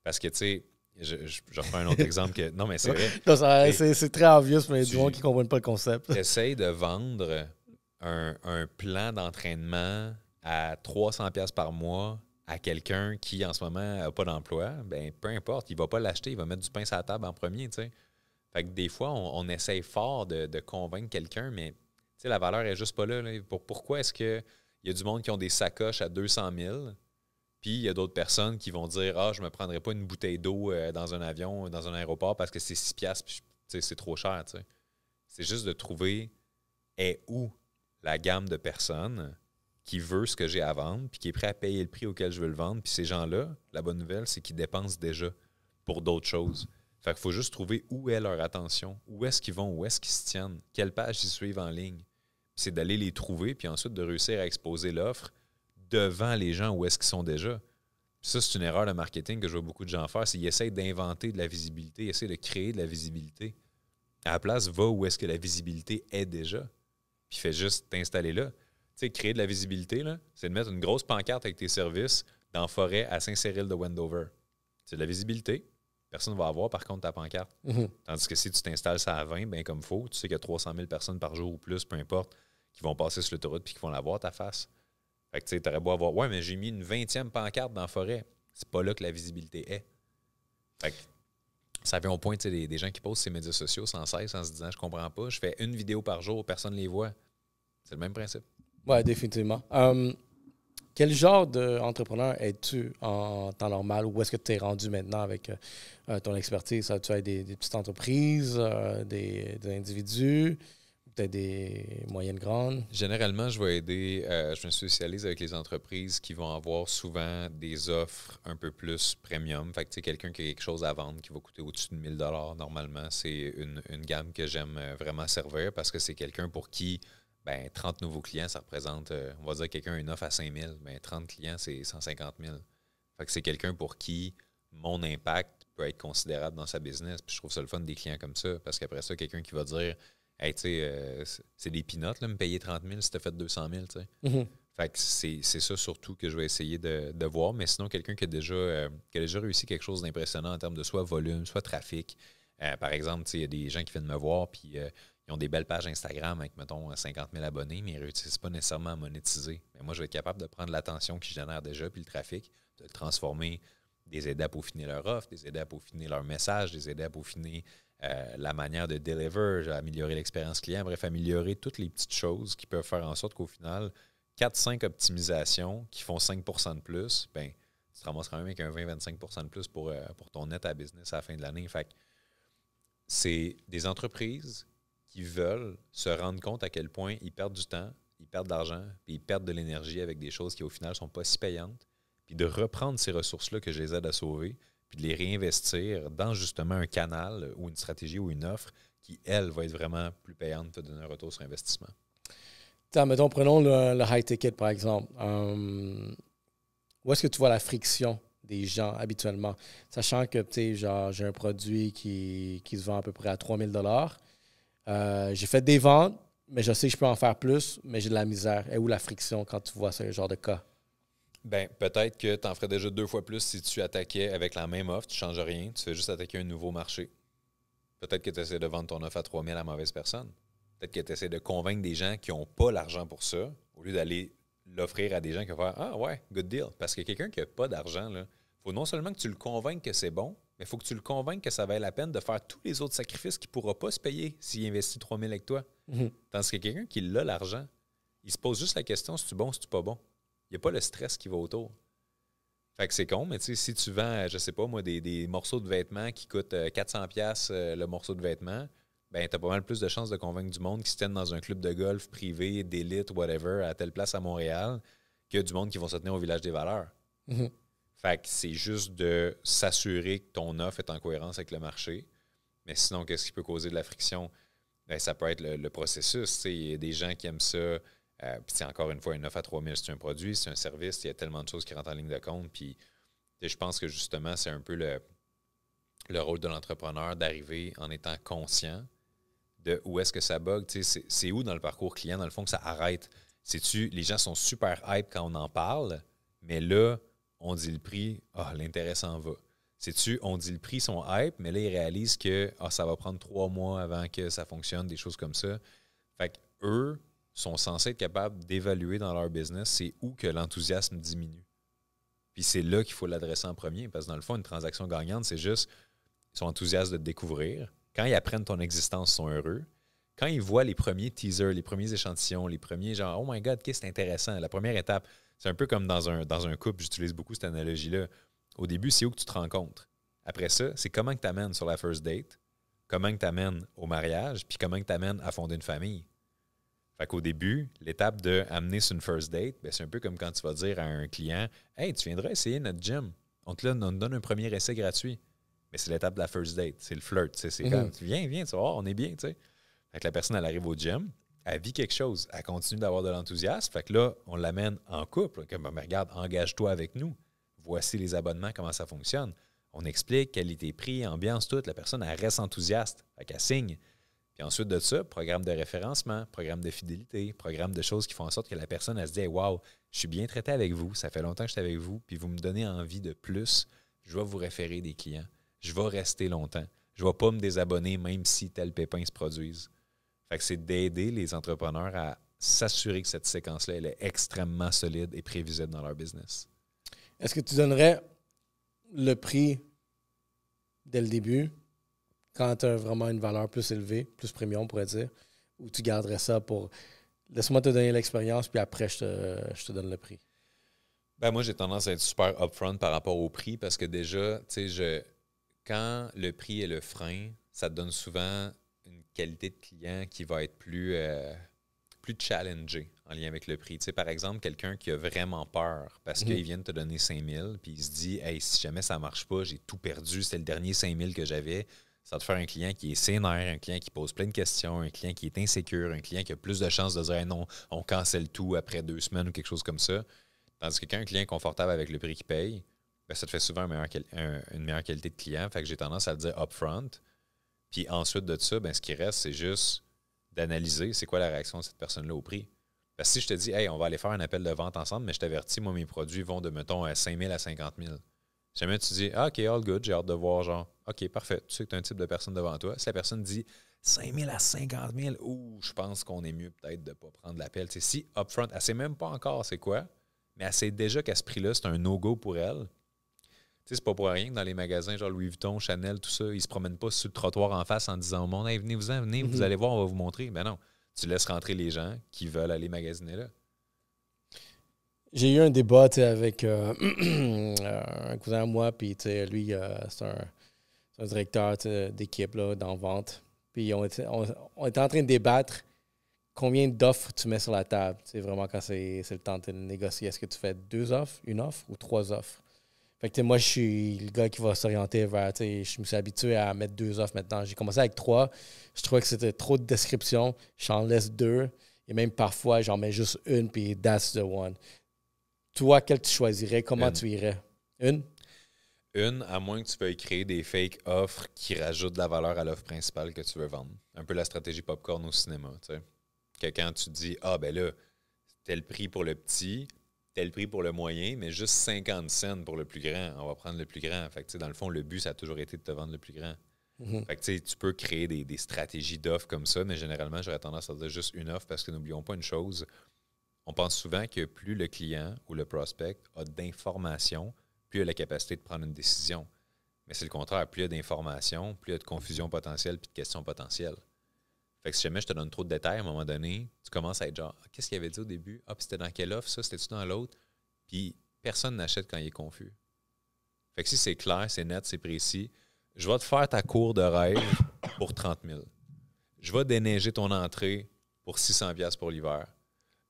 Parce que, tu sais, je reprends un autre exemple que... Non, mais c'est vrai. Non, c'est très obvious, mais il y a du monde qui ne comprennent pas le concept. Essaye de vendre un plan d'entraînement à 300$ par mois à quelqu'un qui, en ce moment, n'a pas d'emploi. Ben peu importe, il ne va pas l'acheter, il va mettre du pain sur la table en premier, tu sais. Fait que des fois, on essaye fort de convaincre quelqu'un, mais tu sais, la valeur n'est juste pas là. Pourquoi est-ce qu'il y a du monde qui ont des sacoches à 200 000, puis il y a d'autres personnes qui vont dire « Ah, je ne me prendrai pas une bouteille d'eau dans un avion, dans un aéroport parce que c'est 6$, puis c'est trop cher. » C'est juste de trouver est où la gamme de personnes qui veut ce que j'ai à vendre, puis qui est prêt à payer le prix auquel je veux le vendre. Puis ces gens-là, la bonne nouvelle, c'est qu'ils dépensent déjà pour d'autres choses. Fait qu'il faut juste trouver où est leur attention, où est-ce qu'ils vont, où est-ce qu'ils se tiennent, quelle page ils suivent en ligne. Puis c'est d'aller les trouver, puis ensuite de réussir à exposer l'offre devant les gens où est-ce qu'ils sont déjà. Puis ça, c'est une erreur de marketing que je vois beaucoup de gens faire, c'est qu'ils essayent d'inventer de la visibilité, ils essayent de créer de la visibilité. À la place, va où est-ce que la visibilité est déjà. Puis fais juste t'installer là. Tu sais, créer de la visibilité, là, c'est de mettre une grosse pancarte avec tes services dans la forêt à Saint-Cyril de Wendover. C'est de la visibilité. Personne ne va avoir, par contre, ta pancarte. Tandis que si tu t'installes ça à 20, bien comme il faut, tu sais qu'il y a 300 000 personnes par jour ou plus, peu importe, qui vont passer sur l'autoroute puis qui vont la voir, ta face. Fait que tu sais, t'aurais beau avoir, ouais, mais j'ai mis une 20e pancarte dans la forêt. C'est pas là que la visibilité est. Fait que ça vient au point, tu sais, des gens qui postent ces médias sociaux sans cesse en se disant, je comprends pas, je fais une vidéo par jour, personne ne les voit. C'est le même principe. Oui, définitivement. Quel genre d'entrepreneur es-tu en temps normal ou est-ce que tu es rendu maintenant avec ton expertise? Tu as des petites entreprises, des individus, peut-être des moyennes grandes? Généralement, je vais aider, je me spécialise avec les entreprises qui vont avoir souvent des offres un peu plus premium. Fait que tu sais, quelqu'un qui a quelque chose à vendre qui va coûter au-dessus de 1 000 $ normalement, c'est une gamme que j'aime vraiment servir parce que c'est quelqu'un pour qui 30 nouveaux clients, ça représente, on va dire quelqu'un a une offre à 5 000, 30 clients, c'est 150 000. Fait que c'est quelqu'un pour qui mon impact peut être considérable dans sa business. Puis je trouve ça le fun des clients comme ça, parce qu'après ça, quelqu'un qui va dire « Hey, tu sais, c'est des peanuts, là, me payer 30 000 si tu as fait 200 000, tu sais. Fait que c'est ça surtout que je vais essayer de voir. Mais sinon, quelqu'un qui a déjà réussi quelque chose d'impressionnant en termes de soit volume, soit trafic. Par exemple, il y a des gens qui viennent me voir, puis ils ont des belles pages Instagram avec, mettons, 50 000 abonnés, mais ils ne réussissent pas nécessairement à monétiser. Mais moi, je vais être capable de prendre l'attention qu'ils génèrent déjà, puis le trafic, de le transformer, les aider à peaufiner leur offre, les aider à peaufiner leur message, les aider à peaufiner la manière de deliver, améliorer l'expérience client, bref, améliorer toutes les petites choses qui peuvent faire en sorte qu'au final, 4-5 optimisations qui font 5 % de plus, ben, tu te ramasses quand même avec un 20-25 % de plus pour ton net à business à la fin de l'année. Fait que c'est des entreprises qui veulent se rendre compte à quel point ils perdent du temps, ils perdent de l'argent, puis ils perdent de l'énergie avec des choses qui, au final, ne sont pas si payantes, puis de reprendre ces ressources-là que je les aide à sauver, puis de les réinvestir dans justement un canal ou une stratégie ou une offre qui, elle, va être vraiment plus payante, te donner un retour sur investissement. Mettons, prenons le high ticket, par exemple. Où est-ce que tu vois la friction des gens habituellement? Sachant que, tu sais, genre, j'ai un produit qui se vend à peu près à 3 000 $. J'ai fait des ventes, mais je sais que je peux en faire plus, mais j'ai de la misère. Et où la friction quand tu vois ce genre de cas? Bien, peut-être que tu en ferais déjà 2 fois plus si tu attaquais avec la même offre, tu ne changes rien, tu fais juste attaquer un nouveau marché. Peut-être que tu essaies de vendre ton offre à 3 000 à la mauvaise personne. Peut-être que tu essaies de convaincre des gens qui n'ont pas l'argent pour ça, au lieu d'aller l'offrir à des gens qui vont faire « Ah ouais, good deal ». Parce que quelqu'un qui n'a pas d'argent, il faut non seulement que tu le convainques que c'est bon, mais il faut que tu le convainques que ça vaut la peine de faire tous les autres sacrifices qu'il ne pourra pas se payer s'il investit 3 000 avec toi. Tandis que quelqu'un qui a l'argent, il se pose juste la question si tu es bon, si tu n'es pas bon. Il n'y a pas le stress qui va autour. Fait que c'est con, mais tu sais, si tu vends, je sais pas moi, des morceaux de vêtements qui coûtent 400$ le morceau de vêtements, ben tu as pas mal plus de chances de convaincre du monde qui se tiennent dans un club de golf privé, d'élite, whatever, à telle place à Montréal, que du monde qui vont se tenir au Village des Valeurs. Fait que c'est juste de s'assurer que ton offre est en cohérence avec le marché. Mais sinon, qu'est-ce qui peut causer de la friction? Ben, ça peut être le processus. Il y a des gens qui aiment ça. Puis encore une fois, une offre à 3 000, c'est un produit, c'est un service. Il y a tellement de choses qui rentrent en ligne de compte. Puis je pense que justement, c'est un peu le rôle de l'entrepreneur d'arriver en étant conscient de où est-ce que ça bug. C'est où dans le parcours client, dans le fond, que ça arrête. Sais-tu, les gens sont super hype quand on en parle, mais là, on dit le prix, l'intérêt s'en va. Sais-tu, on dit le prix, ils sont hype, mais là, ils réalisent que ça va prendre 3 mois avant que ça fonctionne, des choses comme ça. Fait qu'eux sont censés être capables d'évaluer dans leur business c'est où que l'enthousiasme diminue. Puis c'est là qu'il faut l'adresser en premier, parce que dans le fond, une transaction gagnante, c'est juste, ils sont enthousiastes de te découvrir. Quand ils apprennent ton existence, ils sont heureux. Quand ils voient les premiers teasers, les premiers échantillons, les premiers genre, oh my God, qu'est-ce que c'est intéressant. La première étape, c'est un peu comme dans un couple, j'utilise beaucoup cette analogie-là. Au début, c'est où que tu te rencontres. Après ça, c'est comment que tu amènes sur la first date, comment que tu amènes au mariage, puis comment que tu amènes à fonder une famille. Fait qu'au début, l'étape d'amener sur une first date, ben, c'est un peu comme quand tu vas dire à un client, hey, tu viendrais essayer notre gym. On te donne un premier essai gratuit. Mais c'est l'étape de la first date, c'est le flirt. C'est comme, viens, tu vas voir, on est bien, tu sais. Fait que la personne, elle arrive au gym, elle vit quelque chose, elle continue d'avoir de l'enthousiasme. Fait que là, on l'amène en couple. Comme, ben, regarde, engage-toi avec nous. Voici les abonnements, comment ça fonctionne. On explique qualité-prix, ambiance, tout. La personne, elle reste enthousiaste. Fait qu'elle signe. Puis ensuite de ça, programme de référencement, programme de fidélité, programme de choses qui font en sorte que la personne, elle se dit hey, « Wow, je suis bien traité avec vous, ça fait longtemps que je suis avec vous, puis vous me donnez envie de plus, je vais vous référer des clients. Je vais rester longtemps. Je ne vais pas me désabonner même si tel pépin se produise. » Fait que c'est d'aider les entrepreneurs à s'assurer que cette séquence-là, elle est extrêmement solide et prévisible dans leur business. Est-ce que tu donnerais le prix dès le début, quand tu as vraiment une valeur plus élevée, plus premium, on pourrait dire, ou tu garderais ça pour laisse-moi te donner l'expérience, puis après, je te donne le prix? Ben moi, j'ai tendance à être super upfront par rapport au prix parce que déjà, tu sais, quand le prix est le frein, ça te donne souvent une qualité de client qui va être plus challengée en lien avec le prix. Tu sais, par exemple, quelqu'un qui a vraiment peur parce qu'il vient de te donner 5 000 puis il se dit « Hey, si jamais ça ne marche pas, j'ai tout perdu, c'était le dernier 5 000 que j'avais. » Ça va te faire un client qui est sénère, un client qui pose plein de questions, un client qui est insécure, un client qui a plus de chances de dire hey, « Non, on cancelle tout après 2 semaines » ou quelque chose comme ça. Tandis que quand un client est confortable avec le prix qu'il paye, ben, ça te fait souvent une meilleure qualité de client. Fait que j'ai tendance à le dire upfront. Puis ensuite de ça, ben, ce qui reste, c'est juste d'analyser c'est quoi la réaction de cette personne-là au prix. Parce que si je te dis, hey, on va aller faire un appel de vente ensemble, mais je t'avertis, moi, mes produits vont de, mettons, à 5 000 à 50 000. Si jamais tu dis, OK, all good, j'ai hâte de voir, genre, OK, parfait, tu sais que tu as un type de personne devant toi. Si la personne dit 5 000 à 50 000, je pense qu'on est mieux peut-être de ne pas prendre l'appel. Tu sais, si upfront, elle ne sait même pas encore c'est quoi, mais elle sait déjà qu'à ce prix-là, c'est un no-go pour elle. Tu sais, c'est pas pour rien que dans les magasins, genre Louis Vuitton, Chanel, tout ça, ils se promènent pas sur le trottoir en face en disant au monde, hey, venez-vous-en, venez, vous allez voir, on va vous montrer. Ben non, tu laisses rentrer les gens qui veulent aller magasiner là. J'ai eu un débat avec un cousin à moi, puis lui, c'est un directeur d'équipe là, dans vente. Puis on était en train de débattre combien d'offres tu mets sur la table. C'est vraiment quand c'est le temps de négocier. Est-ce que tu fais 2 offres, 1 offre ou 3 offres? Fait que moi, je suis le gars qui va s'orienter vers, je me suis habitué à mettre 2 offres maintenant. J'ai commencé avec 3. Je trouvais que c'était trop de descriptions. J'en laisse 2. Et même parfois, j'en mets juste 1, puis that's the one. Toi, quel tu choisirais? Comment tu irais? 1? 1, à moins que tu veuilles créer des fake offres qui rajoutent de la valeur à l'offre principale que tu veux vendre. Un peu la stratégie popcorn au cinéma, tu sais. Que quand tu dis, ben là, tel prix pour le petit, tel prix pour le moyen, mais juste 50 cents pour le plus grand. On va prendre le plus grand. Fait que, dans le fond, le but, ça a toujours été de te vendre le plus grand. Fait que, tu peux créer des stratégies d'offres comme ça, mais généralement, j'aurais tendance à dire juste une offre parce que n'oublions pas une chose. On pense souvent que plus le client ou le prospect a d'informations, plus il a la capacité de prendre une décision. Mais c'est le contraire. Plus il y a d'informations, plus il y a de confusion potentielle puis de questions potentielles. Fait que si jamais je te donne trop de détails, à un moment donné, tu commences à être genre, qu'est-ce qu'il avait dit au début? Ah, puis c'était dans quelle offre, ça? C'était-tu dans l'autre? Puis personne n'achète quand il est confus. Fait que si c'est clair, c'est net, c'est précis, je vais te faire ta cour de rêve pour 30 000. Je vais déneiger ton entrée pour 600 $ pour l'hiver.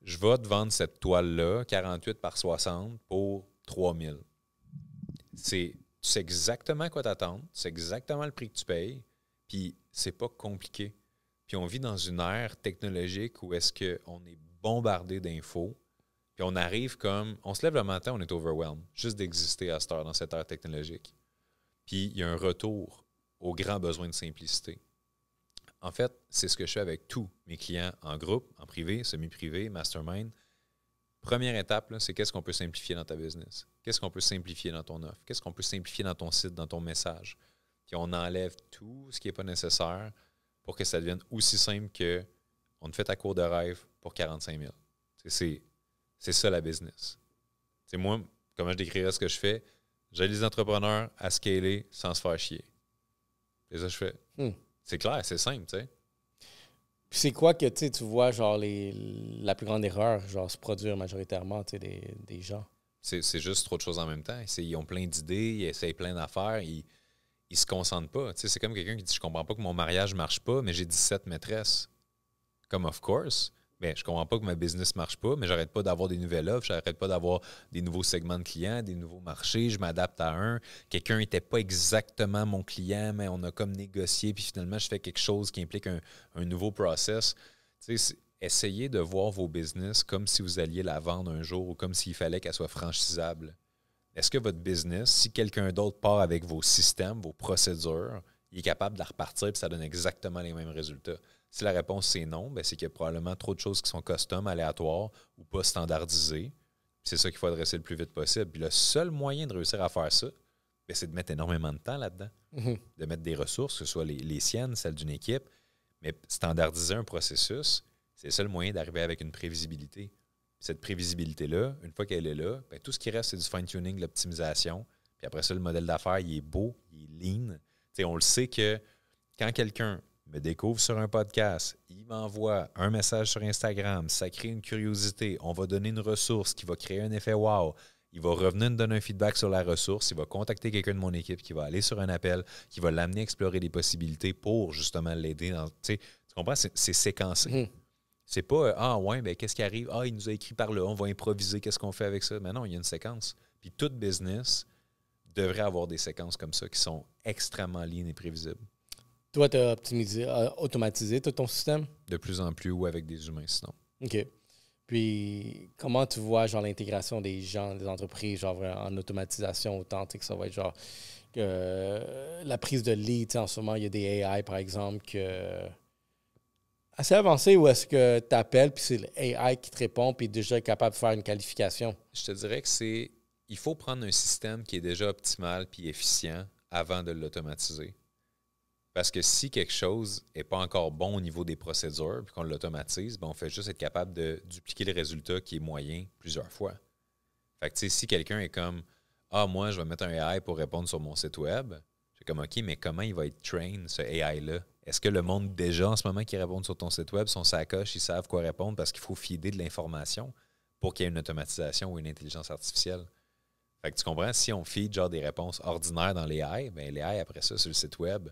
Je vais te vendre cette toile-là, 48 par 60, pour 3 000. Tu sais exactement quoi t'attendre, tu sais exactement le prix que tu payes, puis c'est pas compliqué. Puis on vit dans une ère technologique où est-ce qu'on est bombardé d'infos, puis on arrive comme... On se lève le matin, on est overwhelmed, juste d'exister à cette heure, dans cette ère technologique. Puis il y a un retour au grand besoin de simplicité. En fait, c'est ce que je fais avec tous mes clients en groupe, en privé, semi-privé, mastermind. Première étape, là, c'est qu'est-ce qu'on peut simplifier dans ta business? Qu'est-ce qu'on peut simplifier dans ton offre? Qu'est-ce qu'on peut simplifier dans ton site, dans ton message? Puis on enlève tout ce qui n'est pas nécessaire pour que ça devienne aussi simple que on te fait ta cour de rêve pour 45 000. C'est ça la business. C'est moi, comment je décrirais ce que je fais? J'aide les entrepreneurs à scaler sans se faire chier. C'est ça que je fais. C'est clair, c'est simple, tu sais. Puis c'est quoi que tu vois, genre, la plus grande erreur, genre, se produire majoritairement, tu sais, des gens? C'est juste trop de choses en même temps. Ils ont plein d'idées, ils essayent plein d'affaires, ils se concentrent pas. Tu sais, c'est comme quelqu'un qui dit « Je comprends pas que mon mariage marche pas, mais j'ai 17 maîtresses. » Comme « Of course. » Mais je comprends pas que ma business marche pas, mais j'arrête pas d'avoir des nouvelles offres, j'arrête pas d'avoir des nouveaux segments de clients, des nouveaux marchés, je m'adapte à un. Quelqu'un n'était pas exactement mon client, mais on a comme négocié, puis finalement, je fais quelque chose qui implique un nouveau process. Tu sais, essayez de voir vos business comme si vous alliez la vendre un jour ou comme s'il fallait qu'elle soit franchisable. Est-ce que votre business, si quelqu'un d'autre part avec vos systèmes, vos procédures, il est capable de la repartir et ça donne exactement les mêmes résultats? Si la réponse c'est non, ben c'est qu'il y a probablement trop de choses qui sont custom, aléatoires ou pas standardisées. C'est ça qu'il faut adresser le plus vite possible. Puis le seul moyen de réussir à faire ça, ben c'est de mettre énormément de temps là-dedans. De mettre des ressources, que ce soit les siennes, celles d'une équipe, mais standardiser un processus, c'est le seul moyen d'arriver avec une prévisibilité. Puis cette prévisibilité-là, une fois qu'elle est là, ben tout ce qui reste, c'est du fine-tuning, de l'optimisation. Puis après ça, le modèle d'affaires, il est beau, il est lean. T'sais, on le sait que quand quelqu'un me découvre sur un podcast, il m'envoie un message sur Instagram, ça crée une curiosité, on va donner une ressource qui va créer un effet wow, il va revenir me donner un feedback sur la ressource, il va contacter quelqu'un de mon équipe qui va aller sur un appel, qui va l'amener à explorer des possibilités pour justement l'aider. Tu comprends? C'est séquencé. C'est pas « Ah ouais, ben qu'est-ce qui arrive? Ah, il nous a écrit par là, on va improviser, qu'est-ce qu'on fait avec ça? » Mais non, il y a une séquence. Puis toute business devrait avoir des séquences comme ça qui sont extrêmement lean et prévisibles. Toi, tu as automatisé tout ton système? De plus en plus, ou avec des humains, sinon. OK. Puis, comment tu vois, genre, l'intégration des gens, des entreprises, genre, en automatisation, autant, que ça va être, genre, la prise de lead, en ce moment, il y a des AI, par exemple, assez avancé, ou est-ce que tu appelles, puis c'est l'AI qui te répond, puis déjà capable de faire une qualification? Je te dirais que il faut prendre un système qui est déjà optimal puis efficient avant de l'automatiser. Parce que si quelque chose n'est pas encore bon au niveau des procédures puis qu'on l'automatise, ben on fait juste être capable de dupliquer le résultat qui est moyen plusieurs fois. Fait que, tu sais, si quelqu'un est comme « Ah, moi, je vais mettre un AI pour répondre sur mon site web », c'est comme « OK, mais comment il va être train, ce AI-là? Est-ce que le monde, déjà, en ce moment, qui répond sur ton site web, sont sacoches, ils savent quoi répondre parce qu'il faut feeder de l'information pour qu'il y ait une automatisation ou une intelligence artificielle? » Fait que tu comprends, si on feed genre des réponses ordinaires dans l'AI, bien l'AI, après ça, sur le site web,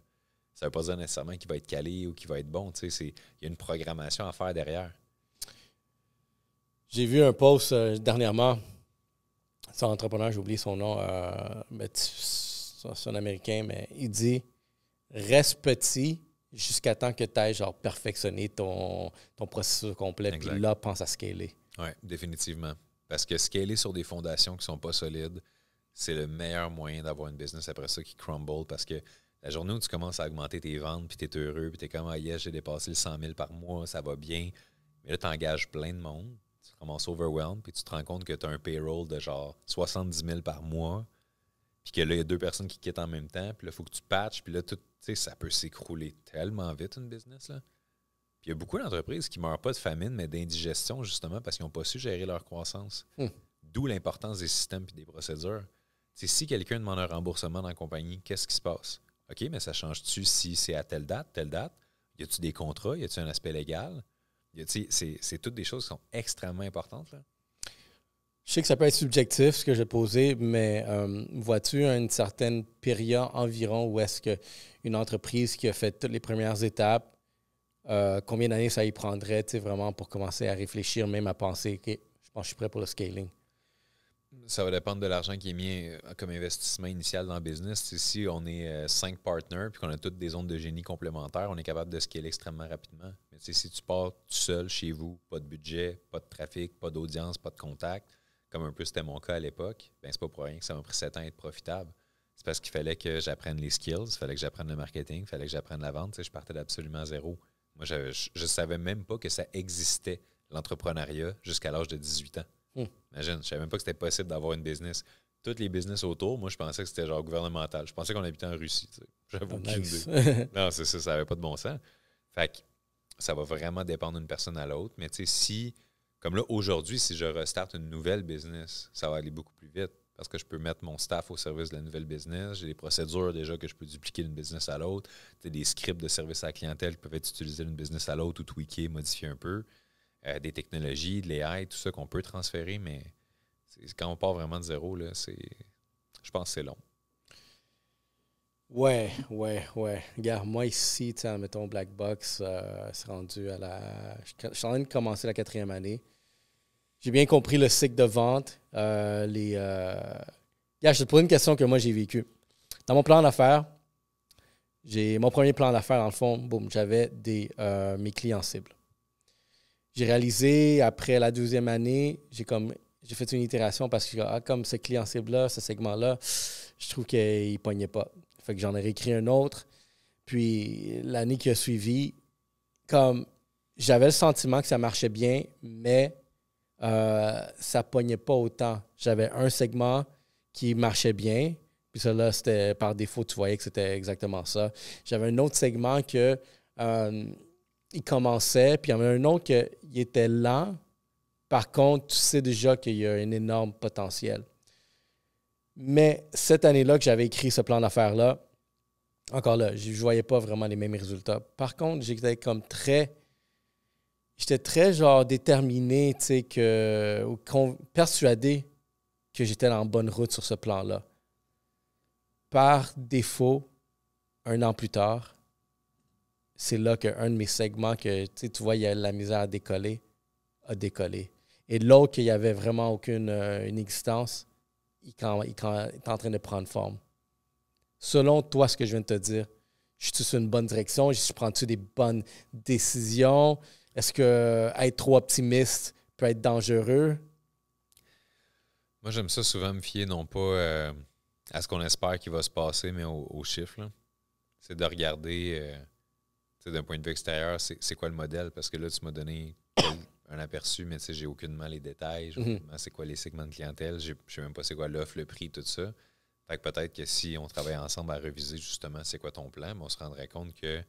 ça ne veut pas dire nécessairement qu'il va être calé ou qu'il va être bon. Tu sais, il y a une programmation à faire derrière. J'ai vu un post dernièrement. C'est un entrepreneur, j'ai oublié son nom. C'est un Américain, mais il dit « Reste petit jusqu'à temps que tu ailles genre perfectionner ton processus complet. Puis là, pense à scaler. » Oui, définitivement. Parce que scaler sur des fondations qui ne sont pas solides, c'est le meilleur moyen d'avoir une business après ça qui crumble. Parce que la journée où tu commences à augmenter tes ventes, puis tu es heureux, puis tu es comme « Ah yes, j'ai dépassé le 100 000 par mois, ça va bien. » Mais là, tu engages plein de monde, tu te ramasses overwhelmed, puis tu te rends compte que tu as un payroll de genre 70 000 par mois, puis que là, il y a 2 personnes qui quittent en même temps, puis là, il faut que tu patches, puis là, tout, tu sais, ça peut s'écrouler tellement vite, une business, là. Puis il y a beaucoup d'entreprises qui ne meurent pas de famine, mais d'indigestion, justement, parce qu'ils n'ont pas su gérer leur croissance. D'où l'importance des systèmes et des procédures. T'sais, si quelqu'un demande un remboursement dans la compagnie, qu'est-ce qui se passe? OK, mais ça change-tu si c'est à telle date, telle date? Y a-tu des contrats? Y a-tu un aspect légal? C'est toutes des choses qui sont extrêmement importantes, là. Je sais que ça peut être subjectif, ce que j'ai posé, mais vois-tu une certaine période environ où est-ce qu'une entreprise qui a fait toutes les premières étapes, combien d'années ça y prendrait vraiment pour commencer à réfléchir, même à penser « OK, je pense que je suis prêt pour le scaling ». Ça va dépendre de l'argent qui est mis comme investissement initial dans le business. T'sais, si on est 5 partners et qu'on a toutes des zones de génie complémentaires, on est capable de scaler extrêmement rapidement. Mais si tu pars tout seul chez vous, pas de budget, pas de trafic, pas d'audience, pas de contact, comme un peu c'était mon cas à l'époque, ben c'est pas pour rien que ça m'a pris 7 ans à être profitable. c'est parce qu'il fallait que j'apprenne les skills, il fallait que j'apprenne le marketing, il fallait que j'apprenne la vente. Tu sais, je partais d'absolument zéro. Moi, je ne savais même pas que ça existait, l'entrepreneuriat, jusqu'à l'âge de 18 ans. Imagine, je ne savais même pas que c'était possible d'avoir une business. Toutes les business autour, moi, je pensais que c'était genre gouvernemental. Je pensais qu'on habitait en Russie. Tu sais. J'avoue aucune idée. Non, c'est ça, ça n'avait pas de bon sens. Fait que ça va vraiment dépendre d'une personne à l'autre. Mais tu sais, si, comme là, aujourd'hui, si je restarte une nouvelle business, ça va aller beaucoup plus vite. Parce que je peux mettre mon staff au service de la nouvelle business. J'ai des procédures déjà que je peux dupliquer d'une business à l'autre. Des scripts de service à la clientèle qui peuvent être utilisés d'une business à l'autre ou tweaker, modifier un peu. Des technologies, de l'AI, tout ça qu'on peut transférer, mais quand on part vraiment de zéro, là, je pense que c'est long. Ouais. Regarde, moi ici, mettons Black Box, c'est rendu à je suis en train de commencer la 4e année. J'ai bien compris le cycle de vente. Je te pose une question que moi, j'ai vécue. Dans mon plan d'affaires, mon premier plan d'affaires, dans le fond, boum, j'avais mes clients cibles. J'ai réalisé, après la 12e année, j'ai fait une itération parce que comme ce client cible-là, ce segment-là, je trouve qu'il ne pognait pas. Fait que j'en ai réécrit un autre. Puis l'année qui a suivi, comme j'avais le sentiment que ça marchait bien, mais ça ne pognait pas autant. J'avais un segment qui marchait bien, puis ça là, c'était par défaut, tu voyais que c'était exactement ça. J'avais un autre segment que il commençait, puis il y en avait un autre qui était lent. Par contre, tu sais déjà qu'il y a un énorme potentiel. Mais cette année-là que j'avais écrit ce plan d'affaires-là, encore là, je ne voyais pas vraiment les mêmes résultats. Par contre, j'étais très genre déterminé, tu sais, persuadé que j'étais en bonne route sur ce plan-là. Par défaut, 1 an plus tard, c'est là qu'un de mes segments que tu vois, il y a la misère à décoller, a décollé. Et l'autre, qu'il n'y avait vraiment aucune une existence, il est en train de prendre forme. Selon toi, ce que je viens de te dire, je suis sur une bonne direction? Je prends-tu des bonnes décisions? Est-ce que être trop optimiste peut être dangereux? Moi, j'aime ça souvent me fier non pas à ce qu'on espère qu'il va se passer, mais aux chiffres. Là. C'est de regarder d'un point de vue extérieur, c'est quoi le modèle? Parce que là, tu m'as donné un aperçu, mais tu sais, j'ai aucunement les détails. J'ai aucunement c'est quoi les segments de clientèle. Je ne sais même pas c'est quoi l'offre, le prix, tout ça. Fait que peut-être que si on travaille ensemble à reviser justement c'est quoi ton plan, on se rendrait compte que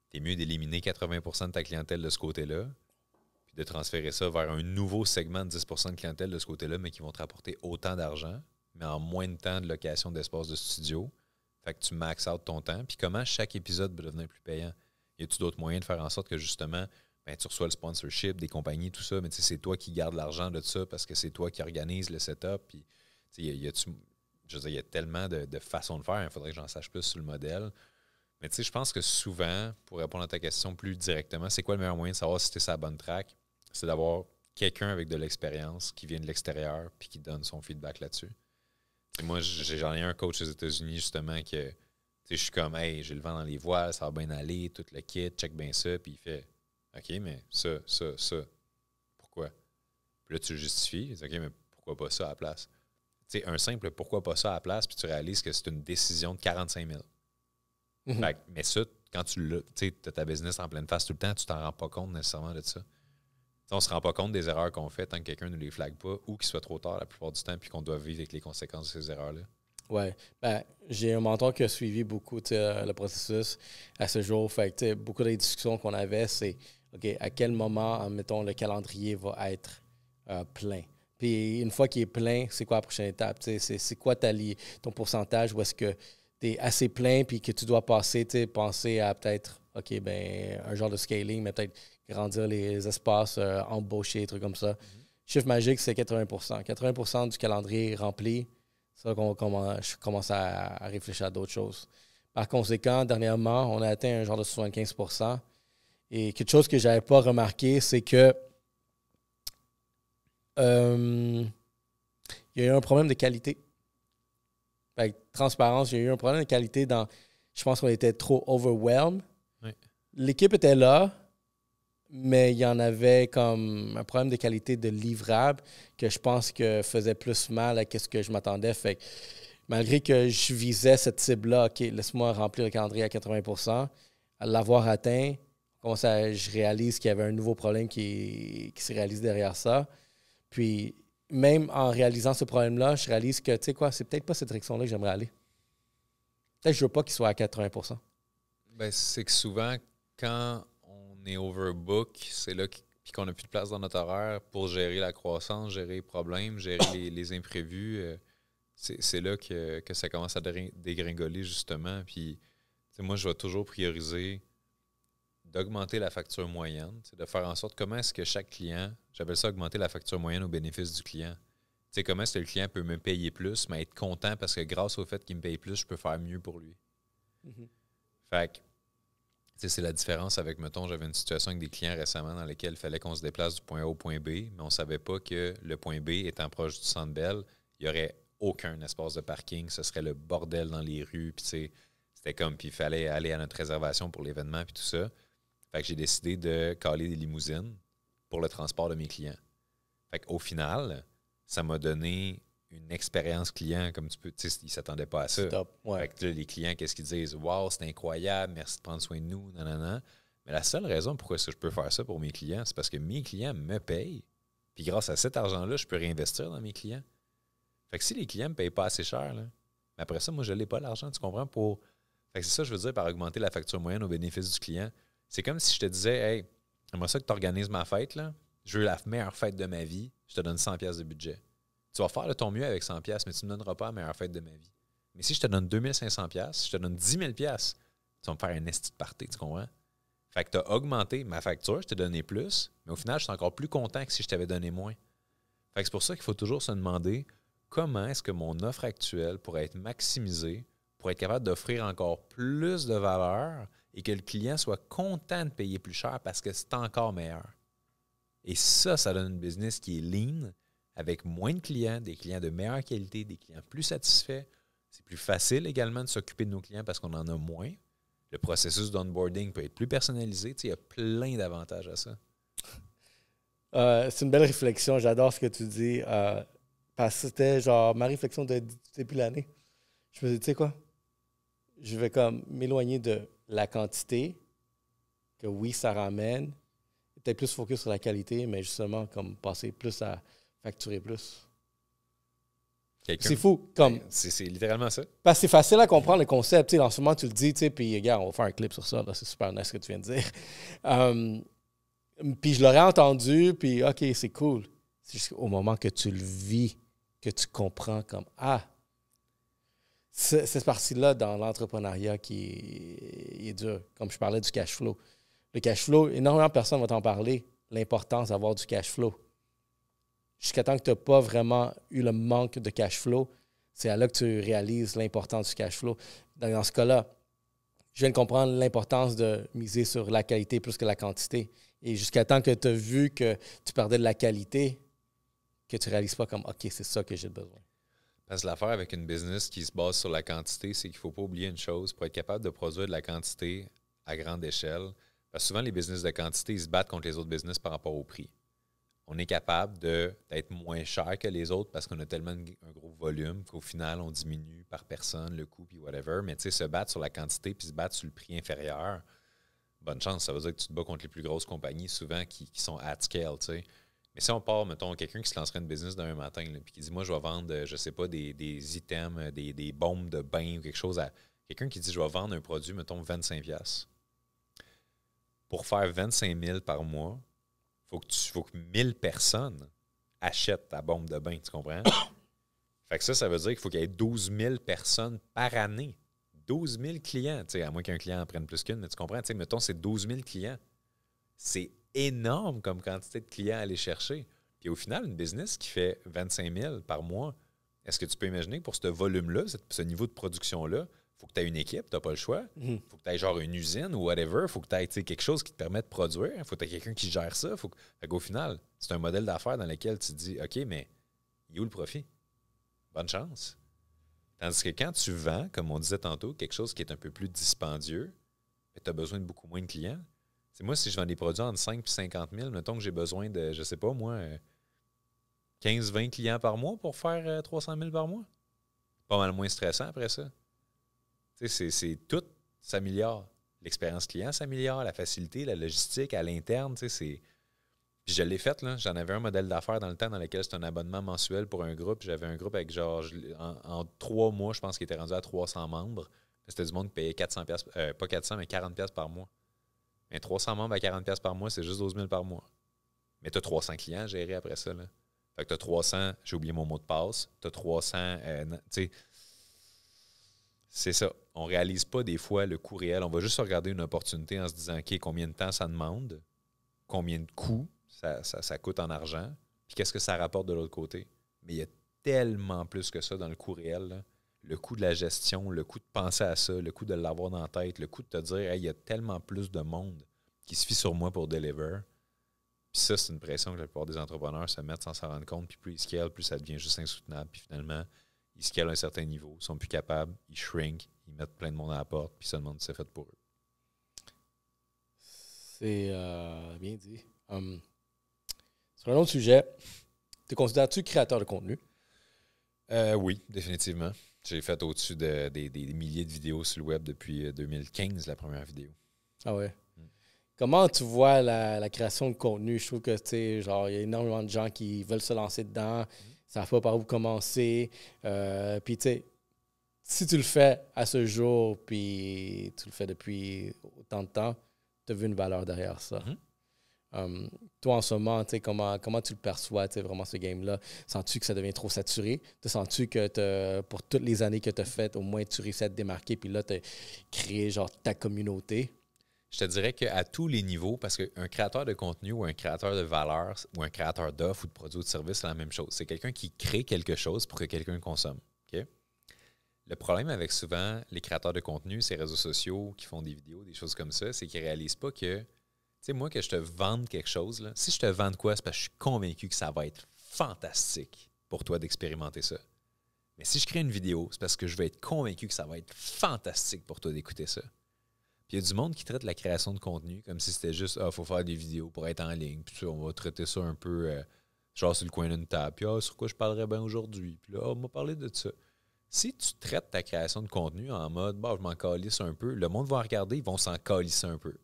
t'es mieux d'éliminer 80% de ta clientèle de ce côté-là, puis de transférer ça vers un nouveau segment de 10% de clientèle de ce côté-là, mais qui vont te rapporter autant d'argent, mais en moins de temps de location d'espace de studio. Fait que tu max out ton temps. Puis comment chaque épisode peut devenir plus payant? Y a-tu d'autres moyens de faire en sorte que justement, tu reçois le sponsorship des compagnies, tout ça, mais c'est toi qui gardes l'argent de ça parce que c'est toi qui organise le setup. Puis, je veux dire, il y a tellement de façons de faire. Il faudrait que j'en sache plus sur le modèle. Mais je pense que souvent, pour répondre à ta question plus directement, c'est quoi le meilleur moyen de savoir si tu es sur la bonne track? C'est d'avoir quelqu'un avec de l'expérience qui vient de l'extérieur puis qui donne son feedback là-dessus. T'sais, moi, j'en ai un coach aux États-Unis, justement, que je suis comme, hey, j'ai le vent dans les voiles, ça va bien aller, tout le kit, check bien ça. Puis il fait, OK, mais ça, pourquoi? Puis là, tu le justifies. OK, mais pourquoi pas ça à la place? Tu sais, un simple pourquoi pas ça à la place, puis tu réalises que c'est une décision de 45 000. Fait que, mais ça, quand tu as ta business en pleine face tout le temps, tu t'en rends pas compte nécessairement de ça. T'sais, on se rend pas compte des erreurs qu'on fait tant que quelqu'un ne les flague pas ou qu'il soit trop tard la plupart du temps puis qu'on doit vivre avec les conséquences de ces erreurs-là. Oui. J'ai un mentor qui a suivi beaucoup le processus à ce jour. Fait que, beaucoup des discussions qu'on avait, c'est OK, à quel moment, mettons, le calendrier va être plein. Puis une fois qu'il est plein, c'est quoi la prochaine étape? C'est quoi ton pourcentage où est-ce que tu es assez plein puis que tu dois penser à peut-être, OK, un genre de scaling, mais peut-être grandir les espaces, embaucher, des trucs comme ça. Chiffre magique, c'est 80%. 80% du calendrier est rempli. C'est là je commence à réfléchir à d'autres choses. Par conséquent, dernièrement, on a atteint un genre de 75%. Et quelque chose que je n'avais pas remarqué, c'est que il y a eu un problème de qualité. Avec transparence, il y a eu un problème de qualité je pense qu'on était trop overwhelmed. Oui. L'équipe était là, mais il y en avait comme un problème de qualité de livrable que je pense que faisait plus mal à ce que je m'attendais. Fait malgré que je visais cette cible-là, OK, laisse-moi remplir le calendrier à 80%, à l'avoir atteint, je réalise qu'il y avait un nouveau problème qui s'est réalisé derrière ça. Puis, même en réalisant ce problème-là, je réalise que, tu sais quoi, c'est peut-être pas cette direction-là que j'aimerais aller. Peut-être que je veux pas qu'il soit à 80%. Ben, c'est que souvent, quand on est overbook, c'est là puis qu'on n'a plus de place dans notre horaire pour gérer la croissance, gérer les problèmes, gérer les imprévus. C'est là que ça commence à dégringoler, justement. Puis, moi, je vais toujours prioriser d'augmenter la facture moyenne, de faire en sorte comment est-ce que chaque client, j'appelle ça augmenter la facture moyenne au bénéfice du client. Tu sais, comment est-ce que le client peut me payer plus, mais être content parce que grâce au fait qu'il me paye plus, je peux faire mieux pour lui. Mm-hmm. Fait que, tu sais, c'est la différence avec, mettons, j'avais une situation avec des clients récemment dans lesquels il fallait qu'on se déplace du point A au point B, mais on ne savait pas que le point B étant proche du Centre Bell, il n'y aurait aucun espace de parking, ce serait le bordel dans les rues, puis tu sais, c'était comme, puis il fallait aller à notre réservation pour l'événement, puis tout ça. Fait que j'ai décidé de caler des limousines pour le transport de mes clients. Fait qu'au final, ça m'a donné une expérience client, comme tu sais, ils ne s'attendaient pas à ça. Stop, ouais. Fait que là, les clients, qu'est-ce qu'ils disent? Wow, c'est incroyable, merci de prendre soin de nous, nanana. Mais la seule raison pourquoi est-ce que je peux faire ça pour mes clients, c'est parce que mes clients me payent. Puis grâce à cet argent-là, je peux réinvestir dans mes clients. Fait que si les clients ne me payent pas assez cher, là, mais après ça, moi, je n'ai pas l'argent, tu comprends? Fait que c'est ça, je veux dire, par augmenter la facture moyenne au bénéfice du client. C'est comme si je te disais, hey, j'aimerais ça que tu organises ma fête, là. Je veux la meilleure fête de ma vie, je te donne 100$ de budget. Tu vas faire de ton mieux avec 100$, mais tu ne me donneras pas la meilleure fête de ma vie. Mais si je te donne 2500$, je te donne 10 000$, tu vas me faire un esti de party, tu comprends? Fait que tu as augmenté ma facture, je t'ai donné plus, mais au final, je suis encore plus content que si je t'avais donné moins. Fait que c'est pour ça qu'il faut toujours se demander comment est-ce que mon offre actuelle pourrait être maximisée pour être capable d'offrir encore plus de valeur et que le client soit content de payer plus cher parce que c'est encore meilleur. Et ça donne une business qui est lean, avec moins de clients, des clients de meilleure qualité, des clients plus satisfaits. C'est plus facile également de s'occuper de nos clients parce qu'on en a moins. Le processus d'onboarding peut être plus personnalisé. Tu sais, il y a plein d'avantages à ça. C'est une belle réflexion. J'adore ce que tu dis. Parce que c'était genre ma réflexion depuis l'année. Je me dis, tu sais quoi? Je vais comme m'éloigner de la quantité, que oui, ça ramène. Peut-être plus focus sur la qualité, mais justement, comme passer plus à facturer plus. C'est fou. Comme, c'est littéralement ça. Parce que c'est facile à comprendre le concept. En ce moment, tu le dis, puis regarde, on va faire un clip sur ça. C'est super nice ce que tu viens de dire. Puis je l'aurais entendu, puis OK, c'est cool. C'est juste au moment que tu le vis, que tu comprends comme cette partie-là dans l'entrepreneuriat qui est dure. Comme je parlais du cash flow. Le cash flow, énormément de personnes vont t'en parler, l'importance d'avoir du cash flow. Jusqu'à temps que tu n'as pas vraiment eu le manque de cash flow, c'est là que tu réalises l'importance du cash flow. Dans ce cas-là, je viens de comprendre l'importance de miser sur la qualité plus que la quantité. Et jusqu'à temps que tu as vu que tu perdais de la qualité, que tu ne réalises pas comme « OK, c'est ça que j'ai besoin ». Parce que l'affaire avec une business qui se base sur la quantité, c'est qu'il ne faut pas oublier une chose. Pour être capable de produire de la quantité à grande échelle, parce que souvent, les business de quantité, ils se battent contre les autres business par rapport au prix. On est capable d'être moins cher que les autres parce qu'on a tellement un gros volume qu'au final, on diminue par personne le coût puis whatever. Mais tu sais, se battre sur la quantité puis se battre sur le prix inférieur, bonne chance. Ça veut dire que tu te bats contre les plus grosses compagnies souvent qui sont at scale, tu sais. Mais si on part, mettons, quelqu'un qui se lancerait une business d'un matin puis qui dit, moi, je vais vendre, je sais pas, des items, des bombes de bain ou quelque chose à quelqu'un qui dit, je vais vendre un produit, mettons, 25$. Pour faire 25 000 par mois, il faut que 1000 personnes achètent ta bombe de bain, tu comprends? Fait que ça veut dire qu'il faut qu'il y ait 12 000 personnes par année. 12 000 clients, tu sais, à moins qu'un client en prenne plus qu'une, mais tu comprends, tu sais, mettons, c'est 12 000 clients. C'est énorme comme quantité de clients à aller chercher. Puis au final, une business qui fait 25 000 par mois, est-ce que tu peux imaginer pour ce volume-là, ce niveau de production-là, il faut que tu aies une équipe, tu n'as pas le choix. Il faut que tu aies genre une usine ou whatever. Il faut que tu aies quelque chose qui te permet de produire. Il faut que tu aies quelqu'un qui gère ça. Fait qu'au final, c'est un modèle d'affaires dans lequel tu te dis, OK, mais il est où le profit? Bonne chance. Tandis que quand tu vends, comme on disait tantôt, quelque chose qui est un peu plus dispendieux, tu as besoin de beaucoup moins de clients. C'est moi, si je vends des produits entre 5 et 50 000, mettons que j'ai besoin de, je sais pas moi, 15-20 clients par mois pour faire 300 000 par mois. pas mal moins stressant après ça. Tu sais, tout s'améliore. L'expérience client s'améliore, la facilité, la logistique à l'interne, tu sais, c'est... Puis je l'ai fait, là. J'en avais un modèle d'affaires dans le temps dans lequel c'était un abonnement mensuel pour un groupe. J'avais un groupe avec genre, en 3 mois, je pense qu'il était rendu à 300 membres. C'était du monde qui payait 400$, pas 400, mais 40$ par mois. Mais 300 membres à 40$ par mois, c'est juste 12 000 par mois. Mais tu as 300 clients à gérer après ça, là. Fait que tu as 300, j'ai oublié mon mot de passe, tu as 300, tu sais, c'est ça. On ne réalise pas des fois le coût réel. On va juste regarder une opportunité en se disant, OK, combien de temps ça demande, combien de coûts ça coûte en argent, puis qu'est-ce que ça rapporte de l'autre côté. Mais il y a tellement plus que ça dans le coût réel, là. Le coût de la gestion, le coût de penser à ça, le coût de l'avoir dans la tête, le coût de te dire, hey, il y a tellement plus de monde qui se fie sur moi pour deliver. Puis ça, c'est une pression que la plupart des entrepreneurs se mettent sans s'en rendre compte. Puis plus ils scalent, plus ça devient juste insoutenable. Puis finalement, ils scalent à un certain niveau, ils sont plus capables, ils shrink, ils mettent plein de monde à la porte, puis ça demande si c'est fait pour eux. C'est bien dit. Sur un autre sujet, te considères-tu créateur de contenu? Oui, définitivement. J'ai fait au-dessus des milliers de vidéos sur le web depuis 2015, la première vidéo. Ah ouais. Comment tu vois la création de contenu? Je trouve que, tu sais, genre, il y a énormément de gens qui veulent se lancer dedans, ils savent pas par où commencer. Puis, tu sais, si tu le fais à ce jour, puis tu le fais depuis autant de temps, tu as vu une valeur derrière ça. Toi, en ce moment, tu sais, comment tu le perçois, tu sais, vraiment ce game-là? Sens-tu que ça devient trop saturé? Sens-tu que pour toutes les années que tu as faites, au moins tu réussis à te démarquer, puis là, tu as créé genre ta communauté? Je te dirais qu'à tous les niveaux, parce qu'un créateur de contenu ou un créateur de valeur ou un créateur d'offres ou de produits ou de services, c'est la même chose. C'est quelqu'un qui crée quelque chose pour que quelqu'un le consomme. Okay? Le problème avec souvent les créateurs de contenu, ces réseaux sociaux qui font des vidéos, des choses comme ça, c'est qu'ils ne réalisent pas que, tu sais, moi, que je te vende quelque chose, là, si je te vends de quoi, c'est parce que je suis convaincu que ça va être fantastique pour toi d'expérimenter ça. Mais si je crée une vidéo, c'est parce que je vais être convaincu que ça va être fantastique pour toi d'écouter ça. Puis il y a du monde qui traite la création de contenu comme si c'était juste « Ah, il faut faire des vidéos pour être en ligne. » Puis on va traiter ça un peu genre sur le coin d'une table. Puis « Ah, sur quoi je parlerais bien aujourd'hui? » Puis là, on m'a parlé de ça. Si tu traites ta création de contenu en mode « Bah, je m'en calisse un peu », le monde va regarder, ils vont s'en calisser un peu.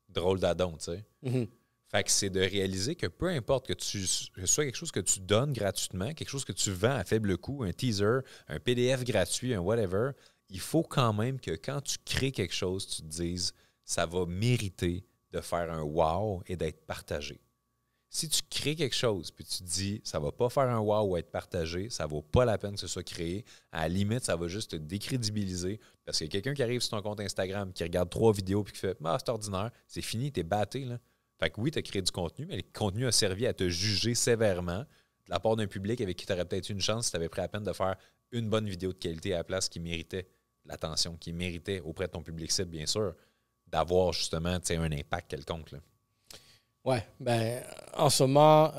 Drôle d'adon, tu sais. Fait que c'est de réaliser que peu importe que ce soit quelque chose que tu donnes gratuitement, quelque chose que tu vends à faible coût, un teaser, un PDF gratuit, un whatever, il faut quand même que quand tu crées quelque chose, tu te dises ça va mériter de faire un wow et d'être partagé. Si tu crées quelque chose puis tu te dis ça va pas faire un wow ou être partagé, ça vaut pas la peine que ce soit créé, à la limite, ça va juste te décrédibiliser parce qu'il y a quelqu'un qui arrive sur ton compte Instagram, qui regarde 3 vidéos puis qui fait « Ah, c'est ordinaire, c'est fini, t'es batté, là. » Fait que oui, tu as créé du contenu, mais le contenu a servi à te juger sévèrement de la part d'un public avec qui tu aurais peut-être eu une chance si tu avais pris la peine de faire une bonne vidéo de qualité à la place qui méritait l'attention, qui méritait auprès de ton public cible, bien sûr, d'avoir justement un impact quelconque. Là. Ouais, ben en ce moment,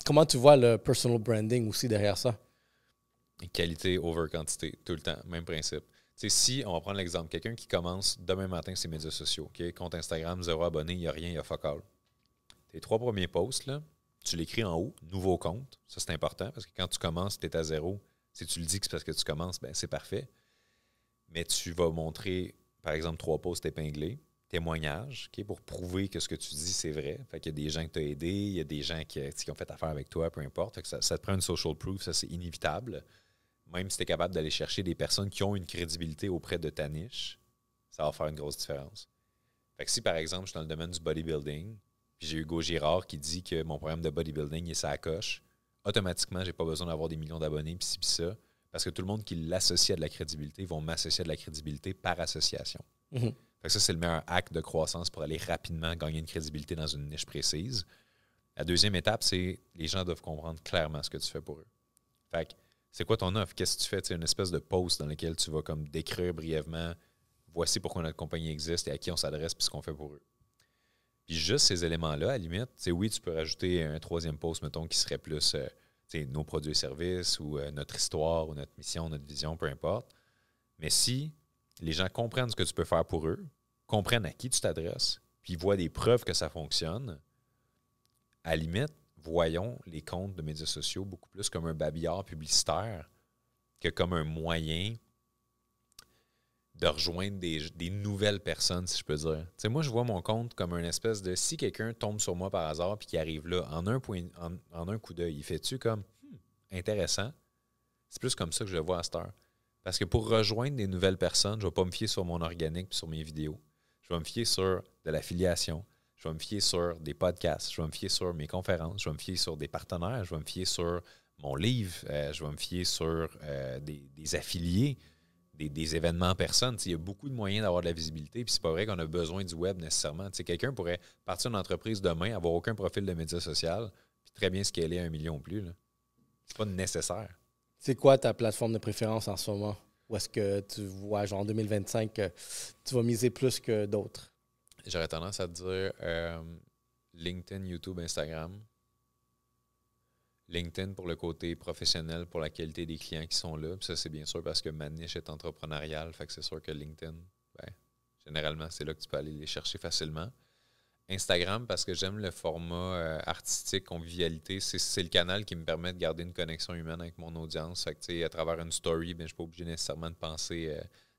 comment tu vois le personal branding aussi derrière ça? Qualité over quantité, tout le temps, même principe. T'sais, si, on va prendre l'exemple, quelqu'un qui commence demain matin ses médias sociaux, okay? Compte Instagram, 0 abonnés, il n'y a rien, il y a fuck all. Tes 3 premiers posts, là, tu l'écris en haut, nouveau compte. Ça, c'est important parce que quand tu commences, tu es à 0. Si tu le dis que c'est parce que tu commences, ben c'est parfait. Mais tu vas montrer, par exemple, 3 posts épinglés, témoignages, okay, pour prouver que ce que tu dis, c'est vrai. Fait qu'il y a des gens qui t'ont aidé, il y a des gens qui ont fait affaire avec toi, peu importe. Fait que ça te prend une social proof, ça, c'est inévitable. Même si tu es capable d'aller chercher des personnes qui ont une crédibilité auprès de ta niche, ça va faire une grosse différence. Fait que si, par exemple, je suis dans le domaine du bodybuilding, puis j'ai Hugo Girard qui dit que mon programme de bodybuilding est sa coche, automatiquement, j'ai pas besoin d'avoir des millions d'abonnés, puis ci, puis ça, parce que tout le monde qui l'associe à de la crédibilité vont m'associer à de la crédibilité par association. Fait que ça, c'est le meilleur hack de croissance pour aller rapidement gagner une crédibilité dans une niche précise. La deuxième étape, c'est les gens doivent comprendre clairement ce que tu fais pour eux. Fait que c'est quoi ton offre? Qu'est-ce que tu fais? C'est une espèce de post dans lequel tu vas comme décrire brièvement voici pourquoi notre compagnie existe et à qui on s'adresse puis ce qu'on fait pour eux. Puis juste ces éléments-là, à la limite, oui, tu peux rajouter un 3e post, mettons, qui serait plus nos produits et services ou notre histoire ou notre mission, notre vision, peu importe. Mais si les gens comprennent ce que tu peux faire pour eux, comprennent à qui tu t'adresses, puis voient des preuves que ça fonctionne, à la limite, voyons les comptes de médias sociaux beaucoup plus comme un babillard publicitaire que comme un moyen de rejoindre des nouvelles personnes, si je peux dire. Tu sais, moi, je vois mon compte comme une espèce de... Si quelqu'un tombe sur moi par hasard puis qui arrive là, en un coup d'œil, il fait-tu comme intéressant? C'est plus comme ça que je le vois à cette heure. Parce que pour rejoindre des nouvelles personnes, je ne vais pas me fier sur mon organique et sur mes vidéos. Je vais me fier sur de l'affiliation. Je vais me fier sur des podcasts. Je vais me fier sur mes conférences. Je vais me fier sur des partenaires. Je vais me fier sur mon livre. Je vais me fier sur des affiliés. Des événements en personne. Il y a beaucoup de moyens d'avoir de la visibilité, puis c'est pas vrai qu'on a besoin du web nécessairement. Quelqu'un pourrait partir d'une entreprise demain, avoir aucun profil de média social, puis très bien scaler à 1 million ou plus. C'est pas nécessaire. C'est quoi ta plateforme de préférence en ce moment? Ou est-ce que tu vois, genre en 2025, que tu vas miser plus que d'autres? J'aurais tendance à te dire LinkedIn, YouTube, Instagram. LinkedIn pour le côté professionnel, pour la qualité des clients qui sont là. Puis ça, c'est bien sûr parce que ma niche est entrepreneuriale. Fait que c'est sûr que LinkedIn, généralement, c'est là que tu peux aller les chercher facilement. Instagram, parce que j'aime le format artistique, convivialité. C'est le canal qui me permet de garder une connexion humaine avec mon audience. Fait que, à travers une story, je ne suis pas obligé nécessairement de penser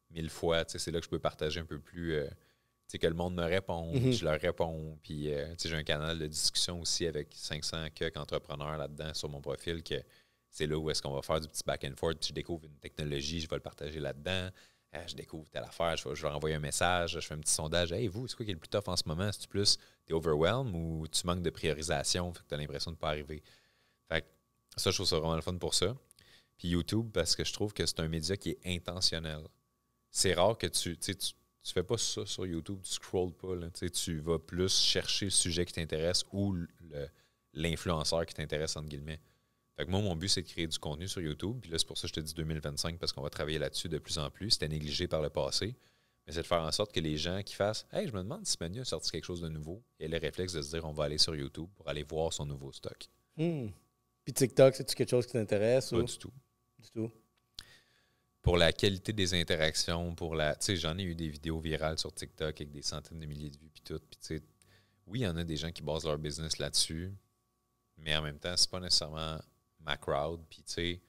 1000 fois. C'est là que je peux partager un peu plus... que le monde me répond, je leur réponds. Puis, j'ai un canal de discussion aussi avec 500 entrepreneurs là-dedans sur mon profil, que c'est là où est-ce qu'on va faire du petit back and forth. Je découvre une technologie, je vais le partager là-dedans. Je découvre telle affaire, je vais leur envoyer un message, je fais un petit sondage. Hey, vous, c'est quoi qui est le plus tough en ce moment? Est-ce que t'es overwhelmed ou tu manques de priorisation? Fait que tu as l'impression de ne pas arriver. Fait que ça, je trouve ça vraiment le fun pour ça. Puis YouTube, parce que je trouve que c'est un média qui est intentionnel. C'est rare que tu fais pas ça sur YouTube, tu scrolls pas. Là, tu vas plus chercher le sujet qui t'intéresse ou l'influenceur qui t'intéresse, entre guillemets. Fait que moi, mon but, c'est de créer du contenu sur YouTube. Puis là, c'est pour ça que je te dis 2025, parce qu'on va travailler là-dessus de plus en plus. C'était négligé par le passé. Mais c'est de faire en sorte que les gens qui fassent « Hey, je me demande si Manu a sorti quelque chose de nouveau », aient le réflexe de se dire « On va aller sur YouTube pour aller voir son nouveau stock ». Puis TikTok, c'est-tu quelque chose qui t'intéresse? Pas du tout. Du tout. Pour la qualité des interactions, tu sais, j'en ai eu des vidéos virales sur TikTok avec des centaines de milliers de vues puis tout. Puis tu sais, oui, il y en a des gens qui basent leur business là-dessus, mais en même temps, c'est pas nécessairement ma crowd. Puis tu sais,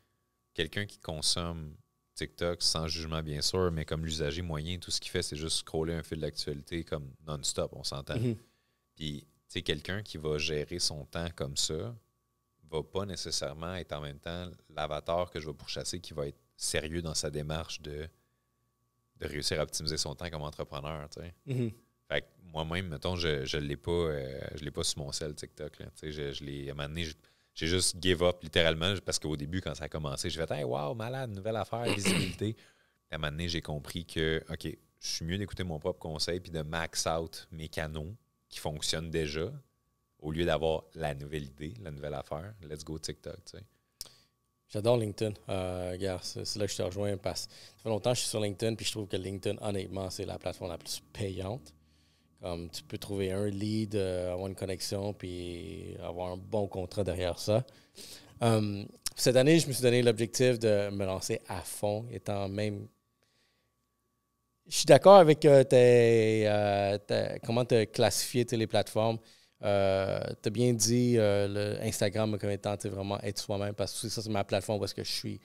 quelqu'un qui consomme TikTok sans jugement, bien sûr, mais comme l'usager moyen, tout ce qu'il fait, c'est juste scroller un fil d'actualité comme non-stop, on s'entend. Puis tu sais, quelqu'un qui va gérer son temps comme ça va pas nécessairement être en même temps l'avatar que je vais pourchasser qui va être sérieux dans sa démarche de réussir à optimiser son temps comme entrepreneur. Tu sais. Fait que moi-même, mettons, je l'ai pas sur mon cell TikTok. Là. Tu sais, à un moment donné, j'ai juste give up littéralement parce qu'au début, quand ça a commencé, j'ai fait « Hey, wow, malade, nouvelle affaire, visibilité ». À un moment donné, j'ai compris que, OK, je suis mieux d'écouter mon propre conseil puis de max out mes canaux qui fonctionnent déjà au lieu d'avoir la nouvelle idée, la nouvelle affaire. Let's go TikTok, tu sais. J'adore LinkedIn. Regarde, c'est là que je te rejoins parce que ça fait longtemps que je suis sur LinkedIn puis je trouve que LinkedIn, honnêtement, c'est la plateforme la plus payante. Comme tu peux trouver un lead, avoir une connexion puis avoir un bon contrat derrière ça. Cette année, je me suis donné l'objectif de me lancer à fond, étant même... Je suis d'accord avec comment tu as classifié les plateformes. Tu as bien dit Instagram comme étant vraiment être soi-même parce que ça, c'est ma plateforme parce que je suis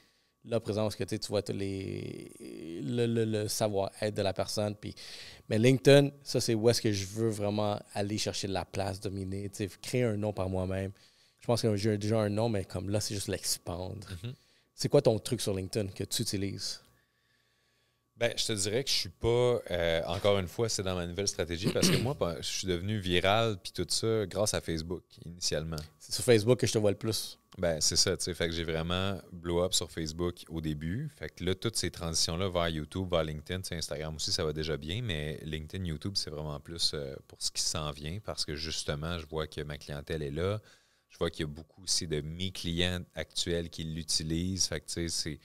là présent parce que tu vois tous le savoir-être de la personne. Mais LinkedIn, ça, c'est où est-ce que je veux vraiment aller chercher la place, dominer, créer un nom par moi-même. Je pense que j'ai déjà un nom, mais comme là, c'est juste l'expandre. C'est quoi ton truc sur LinkedIn que tu utilises? Ben, je te dirais que je suis pas, encore une fois, c'est dans ma nouvelle stratégie parce que moi, je suis devenu viral puis tout ça grâce à Facebook, initialement. C'est sur Facebook que je te vois le plus. Ben, c'est ça, tu sais. Fait que j'ai vraiment blow up sur Facebook au début. Fait que là, toutes ces transitions-là vers YouTube, vers LinkedIn, Instagram aussi, ça va déjà bien, mais LinkedIn, YouTube, c'est vraiment plus pour ce qui s'en vient parce que justement, je vois que ma clientèle est là. Je vois qu'il y a beaucoup aussi de mes clients actuels qui l'utilisent. Fait que, tu sais, c'est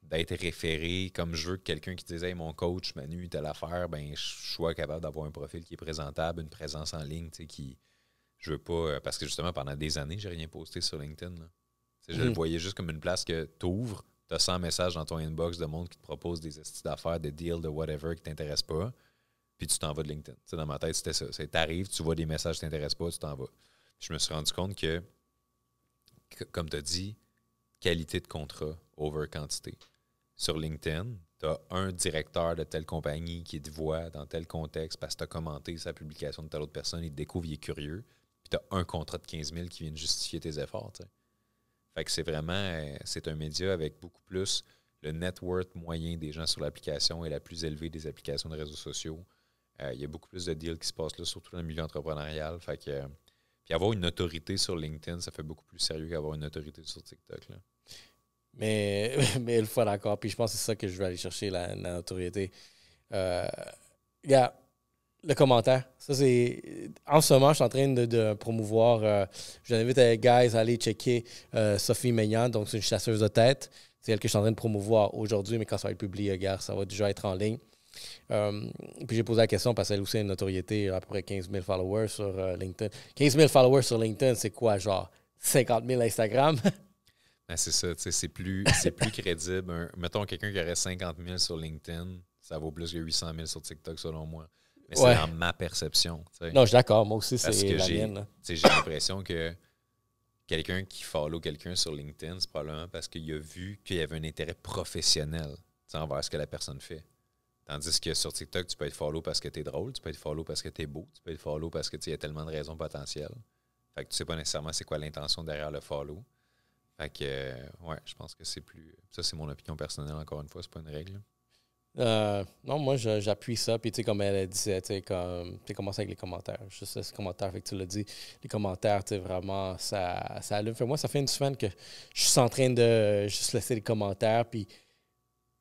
d'être référé, comme je veux que quelqu'un qui dise « Hey, mon coach, Manu, telle affaire », ben je sois capable d'avoir un profil qui est présentable, une présence en ligne, tu sais, qui... Je veux pas... Parce que justement, pendant des années, j'ai rien posté sur LinkedIn. Là. Je le voyais juste comme une place que tu ouvres, tu as 100 messages dans ton inbox de monde qui te propose des estis d'affaires, des deals, de whatever qui t'intéressent pas, puis tu t'en vas de LinkedIn. Tu sais, dans ma tête, c'était ça. Tu arrives, tu vois des messages qui t'intéressent pas, tu t'en vas. Puis je me suis rendu compte que comme tu as dit, qualité de contrat over quantité. sur LinkedIn, tu as un directeur de telle compagnie qui te voit dans tel contexte parce que tu as commenté sa publication de telle autre personne, il te découvre, il est curieux, puis tu as un contrat de 15 000 qui vient de justifier tes efforts. T'sais. Fait que c'est vraiment, c'est un média avec beaucoup plus le net worth moyen des gens sur l'application est la plus élevée des applications de réseaux sociaux. Il y a beaucoup plus de deals qui se passent là, surtout dans le milieu entrepreneurial. Fait que, puis avoir une autorité sur LinkedIn, ça fait beaucoup plus sérieux qu'avoir une autorité sur TikTok. Là. Mais une fois d'accord, puis je pense que c'est ça que je vais aller chercher, la notoriété. Regarde, le commentaire. Ça, c'est. En ce moment, je suis en train de promouvoir. Je vous invite les guys à aller checker Sophie Meillan, donc c'est une chasseuse de tête. C'est elle que je suis en train de promouvoir aujourd'hui, mais quand ça va être publié, regarde, ça va déjà être en ligne. Puis j'ai posé la question parce qu'elle aussi a une notoriété, à peu près 15 000 followers sur LinkedIn. 15 000 followers sur LinkedIn, c'est quoi, genre 50 000 Instagram? Ben, c'est ça, c'est plus crédible. Mettons quelqu'un qui aurait 50 000 sur LinkedIn, ça vaut plus que 800 000 sur TikTok, selon moi. Mais c'est dans ma perception. T'sais. Non, je suis d'accord. Moi aussi, parce c'est que la mienne. J'ai l'impression que quelqu'un qui follow quelqu'un sur LinkedIn, c'est probablement parce qu'il a vu qu'il y avait un intérêt professionnel envers ce que la personne fait. Tandis que sur TikTok, tu peux être follow parce que tu es drôle, tu peux être follow parce que tu es beau, tu peux être follow parce que y a tellement de raisons potentielles. Fait que tu sais pas nécessairement c'est quoi l'intention derrière le follow. Fait que, ouais, je pense que c'est plus... Ça, c'est mon opinion personnelle, encore une fois, c'est pas une règle. Non, moi, j'appuie ça. Puis, tu sais, comme elle disait, tu sais, commencé avec les commentaires. Juste ces commentaires, fait que tu l'as dit. Les commentaires, tu sais, vraiment, ça allume. Fait, moi, ça fait une semaine que je suis en train de juste laisser les commentaires. Puis,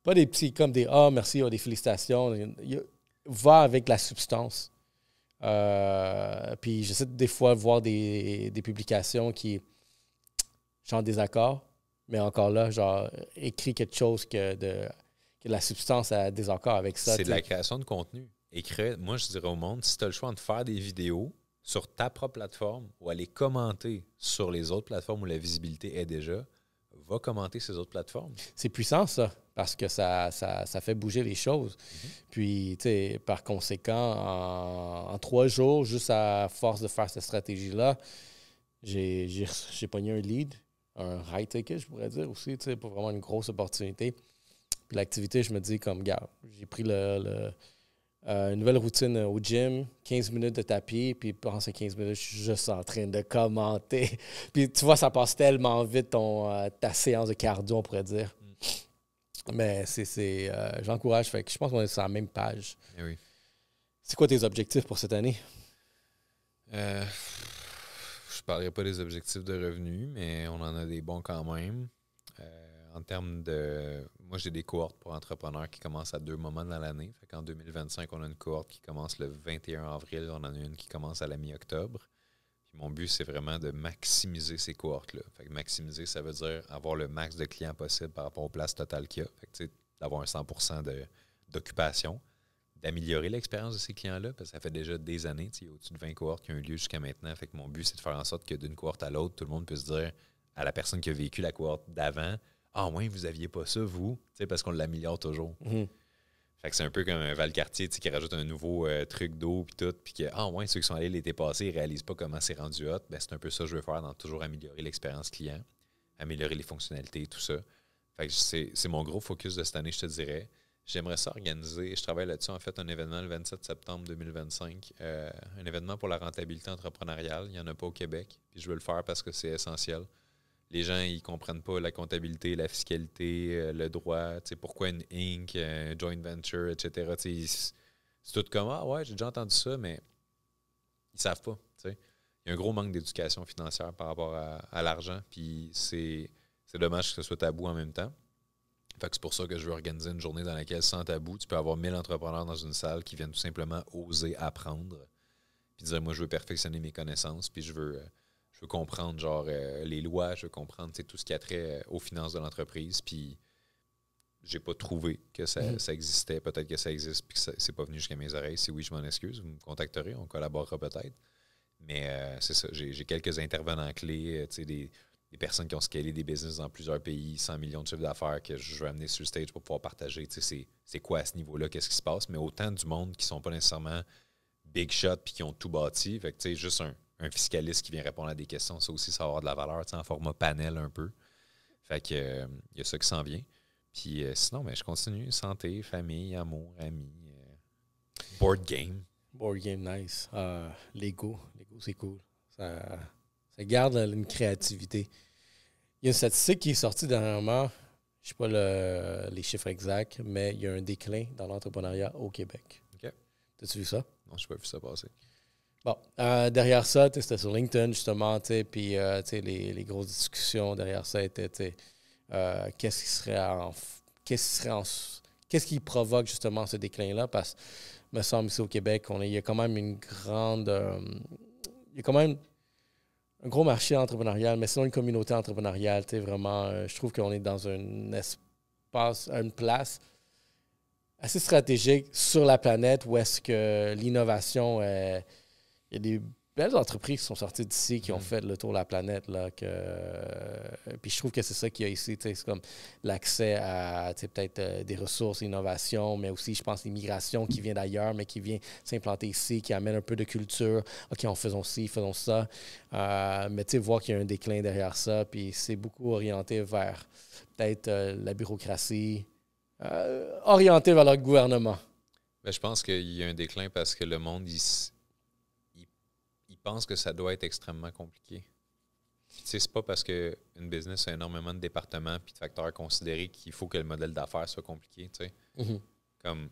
pas des petits comme des « Ah, merci, des félicitations ». Va avec la substance. Puis, j'essaie des fois de voir des publications qui sont en désaccord. Mais encore là, genre, écrit quelque chose que la substance a désaccord avec ça. C'est de la création de contenu. Écrire, moi, je dirais au monde, si tu as le choix de faire des vidéos sur ta propre plateforme ou aller commenter sur les autres plateformes où la visibilité est déjà, va commenter ces autres plateformes. C'est puissant, ça, parce que ça fait bouger les choses. Puis, tu sais, par conséquent, en 3 jours, juste à force de faire cette stratégie-là, j'ai pogné un lead, un high ticket, je pourrais dire aussi, tu sais, pour vraiment une grosse opportunité. Puis l'activité, je me dis comme, gars, j'ai pris une nouvelle routine au gym, 15 minutes de tapis, puis pendant ces 15 minutes, je suis juste en train de commenter. Puis tu vois, ça passe tellement vite ta séance de cardio, on pourrait dire. Mais j'encourage, fait que je pense qu'on est sur la même page. Eh oui. C'est quoi tes objectifs pour cette année? Je ne parlerai pas des objectifs de revenus, mais on en a des bons quand même. En termes de... Moi, j'ai des cohortes pour entrepreneurs qui commencent à 2 moments dans l'année. Fait qu'en 2025, on a une cohorte qui commence le 21 avril. On en a une qui commence à la mi-octobre. Puis mon but, c'est vraiment de maximiser ces cohortes-là. Fait que maximiser, ça veut dire avoir le max de clients possible par rapport aux places totales qu'il y a. Fait que, tu sais, d'avoir un 100% d'occupation, d'améliorer l'expérience de ces clients-là, parce que ça fait déjà des années, il y a au-dessus de 20 cohortes qui ont eu lieu jusqu'à maintenant. Fait que mon but, c'est de faire en sorte que d'une cohorte à l'autre, tout le monde puisse dire à la personne qui a vécu la cohorte d'avant, « Ah, ouais, vous aviez pas ça, vous? » Parce qu'on l'améliore toujours. Fait que c'est un peu comme un Valcartier qui rajoute un nouveau truc d'eau puis tout, puis que, ah ouais, ceux qui sont allés l'été passé, ils réalisent pas comment c'est rendu hot. Ben, c'est un peu ça que je veux faire, dans toujours améliorer l'expérience client, améliorer les fonctionnalités et tout ça. Fait que c'est mon gros focus de cette année, je te dirais. J'aimerais ça organiser, je travaille là-dessus, en fait, un événement le 27 septembre 2025, un événement pour la rentabilité entrepreneuriale. Il n'y en a pas au Québec, puis je veux le faire parce que c'est essentiel. Les gens, ils comprennent pas la comptabilité, la fiscalité, le droit, pourquoi une Inc., joint venture, etc. C'est tout comme, ah ouais, j'ai déjà entendu ça, mais ils savent pas. T'sais. Il y a un gros manque d'éducation financière par rapport à l'argent, puis c'est dommage que ce soit tabou en même temps. Fait que c'est pour ça que je veux organiser une journée dans laquelle, sans tabou, tu peux avoir 1000 entrepreneurs dans une salle qui viennent tout simplement oser apprendre, puis dire, moi, je veux perfectionner mes connaissances, puis je veux comprendre genre les lois, je veux comprendre tout ce qui a trait aux finances de l'entreprise. Puis j'ai pas trouvé que ça existait. Peut-être que ça existe puis que c'est pas venu jusqu'à mes oreilles. Si oui, je m'en excuse. Vous me contacterez, on collaborera peut-être. Mais c'est ça. J'ai quelques intervenants clés, des personnes qui ont scalé des business dans plusieurs pays, 100 millions de chiffres d'affaires que je veux amener sur le stage pour pouvoir partager. C'est quoi à ce niveau-là, qu'est-ce qui se passe. Mais autant du monde qui sont pas nécessairement big shot puis qui ont tout bâti. Fait que juste un fiscaliste qui vient répondre à des questions, ça aussi, ça va avoir de la valeur, en format panel un peu. Fait que il y a ça qui s'en vient. Puis sinon, ben, je continue. Santé, famille, amour, amis, board game. Board game, nice. Lego, c'est cool. Ça garde une créativité. Il y a une statistique qui est sortie dernièrement. Je ne sais pas les chiffres exacts, mais il y a un déclin dans l'entrepreneuriat au Québec. OK. T'as-tu vu ça? Non, je n'ai pas vu ça passer. Bon, derrière ça, c'était sur LinkedIn, justement, puis les grosses discussions derrière ça étaient, qu'est-ce qui provoque justement ce déclin-là? Parce que, me semble, ici au Québec, il y a quand même il y a quand même un gros marché entrepreneurial, mais sinon une communauté entrepreneuriale, vraiment, je trouve qu'on est dans un espace, une place assez stratégique sur la planète où est-ce que l'innovation, il y a des belles entreprises qui sont sorties d'ici, qui ont fait le tour de la planète. Puis je trouve que c'est ça qu'il y a ici. C'est comme l'accès à peut-être des ressources, innovation, mais aussi, je pense, l'immigration qui vient d'ailleurs, mais qui vient s'implanter ici, qui amène un peu de culture. OK, en faisons ci, faisons ça. Mais voir qu'il y a un déclin derrière ça, puis c'est beaucoup orienté vers peut-être la bureaucratie, orienté vers le gouvernement. Ben, je pense qu'il y a un déclin parce que le monde, il pense que ça doit être extrêmement compliqué. Puis, c'est pas parce qu'une business a énormément de départements et de facteurs considérés qu'il faut que le modèle d'affaires soit compliqué. Mm-hmm. Comme,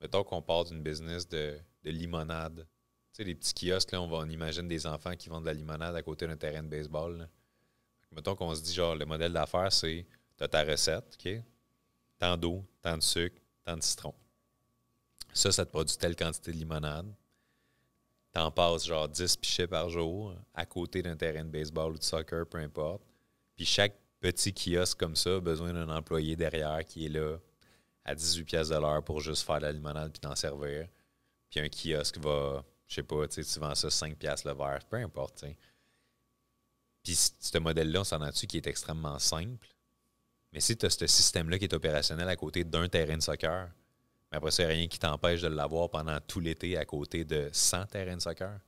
mettons qu'on part d'une business de limonade. Les petits kiosques, là, on imagine des enfants qui vendent de la limonade à côté d'un terrain de baseball. Là. Mettons qu'on se dit, genre, le modèle d'affaires, c'est, tu as ta recette, OK? Tant d'eau, tant de sucre, tant de citron. Ça te produit telle quantité de limonade. T'en passes genre 10 pichets par jour à côté d'un terrain de baseball ou de soccer, peu importe. Puis chaque petit kiosque comme ça a besoin d'un employé derrière qui est là à 18$ de l'heure pour juste faire de la limonade puis t'en servir. Puis un kiosque va, je sais pas, tu vends ça 5$ le verre, peu importe. T'sais. Puis ce modèle-là, on s'en a dessus qui est extrêmement simple. Mais si tu as ce système-là qui est opérationnel à côté d'un terrain de soccer, mais après ça, il n'y a rien qui t'empêche de l'avoir pendant tout l'été à côté de 100 terrains de soccer.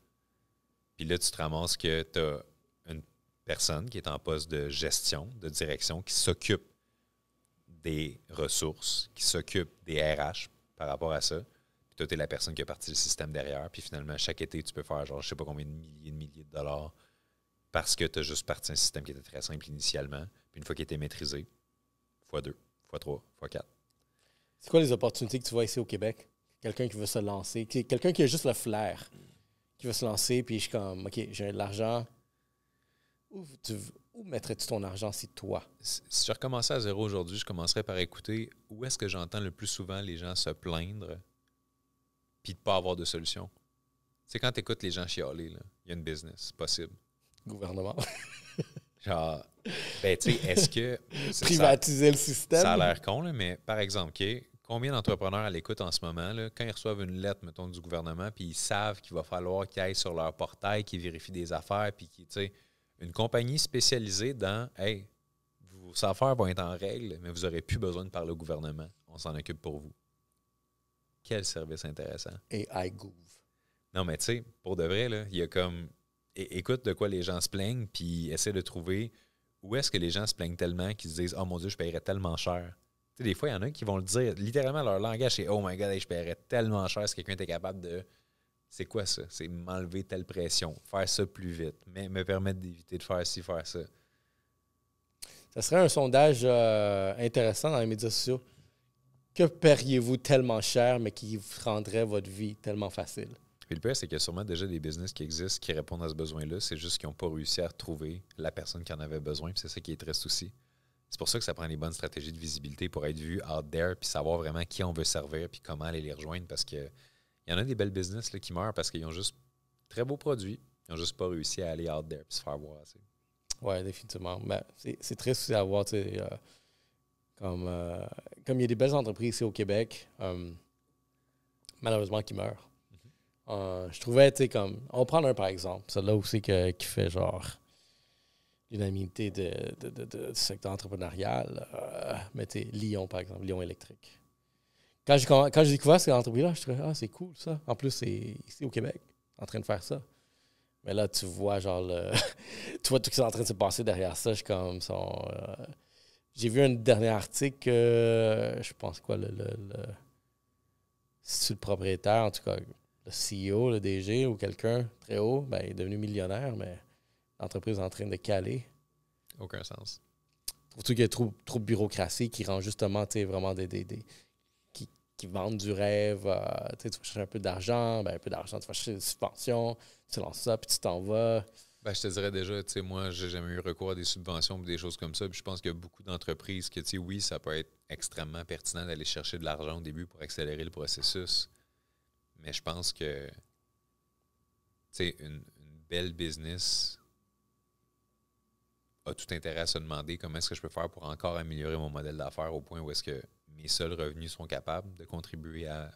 Puis là, tu te ramasses que tu as une personne qui est en poste de gestion, de direction, qui s'occupe des ressources, qui s'occupe des RH par rapport à ça. Puis toi, tu es la personne qui a parti le système derrière. Puis finalement, chaque été, tu peux faire genre, je sais pas combien de milliers de dollars parce que tu as juste parti un système qui était très simple initialement. Puis une fois qu'il était maîtrisé, x2, x3, x4. C'est quoi les opportunités que tu vois ici au Québec? Quelqu'un qui veut se lancer, quelqu'un qui a juste le flair, qui veut se lancer, puis je suis comme, OK, j'ai de l'argent. Où mettrais-tu ton argent si toi? Si je recommençais à zéro aujourd'hui, je commencerais par écouter où est-ce que j'entends le plus souvent les gens se plaindre puis de ne pas avoir de solution. C'est quand tu écoutes les gens chialer, là, il y a une business possible. Gouvernement. Genre, ben, tu sais, est-ce que... Privatiser le système? Ça a l'air con, là, mais par exemple, OK, combien d'entrepreneurs à l'écoute en ce moment, là, quand ils reçoivent une lettre, mettons, du gouvernement, puis ils savent qu'il va falloir qu'ils aillent sur leur portail, qu'ils vérifient des affaires, puis tu sais, une compagnie spécialisée dans, hey, vos affaires vont être en règle, mais vous n'aurez plus besoin de parler au gouvernement. On s'en occupe pour vous. Quel service intéressant. Et iGouv. Non, mais tu sais, pour de vrai, là, il y a comme... Écoute de quoi les gens se plaignent, puis essaie de trouver où est-ce que les gens se plaignent tellement qu'ils se disent « Oh mon Dieu, je paierais tellement cher. » Tu sais, des fois, il y en a qui vont le dire. Littéralement, leur langage, c'est « Oh my God, je paierais tellement cher si quelqu'un était capable de... » C'est quoi ça? C'est m'enlever telle pression, faire ça plus vite, mais me permettre d'éviter de faire ci, faire ça. Ça serait un sondage intéressant dans les médias sociaux. Que paieriez-vous tellement cher, mais qui rendrait votre vie tellement facile? Puis le pire, c'est qu'il y a sûrement déjà des business qui existent qui répondent à ce besoin-là. C'est juste qu'ils n'ont pas réussi à retrouver la personne qui en avait besoin. Puis c'est ça qui est triste aussi. C'est pour ça que ça prend les bonnes stratégies de visibilité pour être vu out there puis savoir vraiment qui on veut servir puis comment aller les rejoindre. Parce qu'il y en a des belles business là, qui meurent parce qu'ils ont juste très beaux produits. Ils n'ont juste pas réussi à aller out there puis se faire voir. T'sais. Oui, définitivement. Ben, c'est triste aussi à voir, comme il y a des belles entreprises ici au Québec, malheureusement, qui meurent. Je trouvais, tu sais, comme... On va prendre un, par exemple. Celle-là aussi qui fait, genre, l'unanimité du secteur entrepreneurial. Mais, tu sais, Lyon, par exemple, Lyon Électrique. Quand j'ai découvert cette entreprise-là, je trouvais, c'est cool, ça. En plus, c'est ici au Québec, en train de faire ça. Mais là, tu vois, genre, tu vois tout ce qui est en train de se passer derrière ça. Je suis comme, j'ai vu un dernier article, je pense quoi, c'est le propriétaire, en tout cas, le CEO, le DG ou quelqu'un très haut, ben, il est devenu millionnaire, mais l'entreprise est en train de caler. Aucun sens. Trouves-tu qu'il y a trop de bureaucratie qui rend justement, tu sais, vraiment qui vendent du rêve, tu vas chercher un peu d'argent, ben un peu d'argent, tu vas chercher des subventions, tu lances ça, puis tu t'en vas. Ben, je te dirais déjà, tu sais, moi, j'ai jamais eu recours à des subventions ou des choses comme ça. Puis je pense qu'il y a beaucoup d'entreprises que, tu sais, oui, ça peut être extrêmement pertinent d'aller chercher de l'argent au début pour accélérer le processus. Mais je pense que, tu sais, une belle business a tout intérêt à se demander comment est-ce que je peux faire pour encore améliorer mon modèle d'affaires au point où est-ce que mes seuls revenus sont capables de contribuer à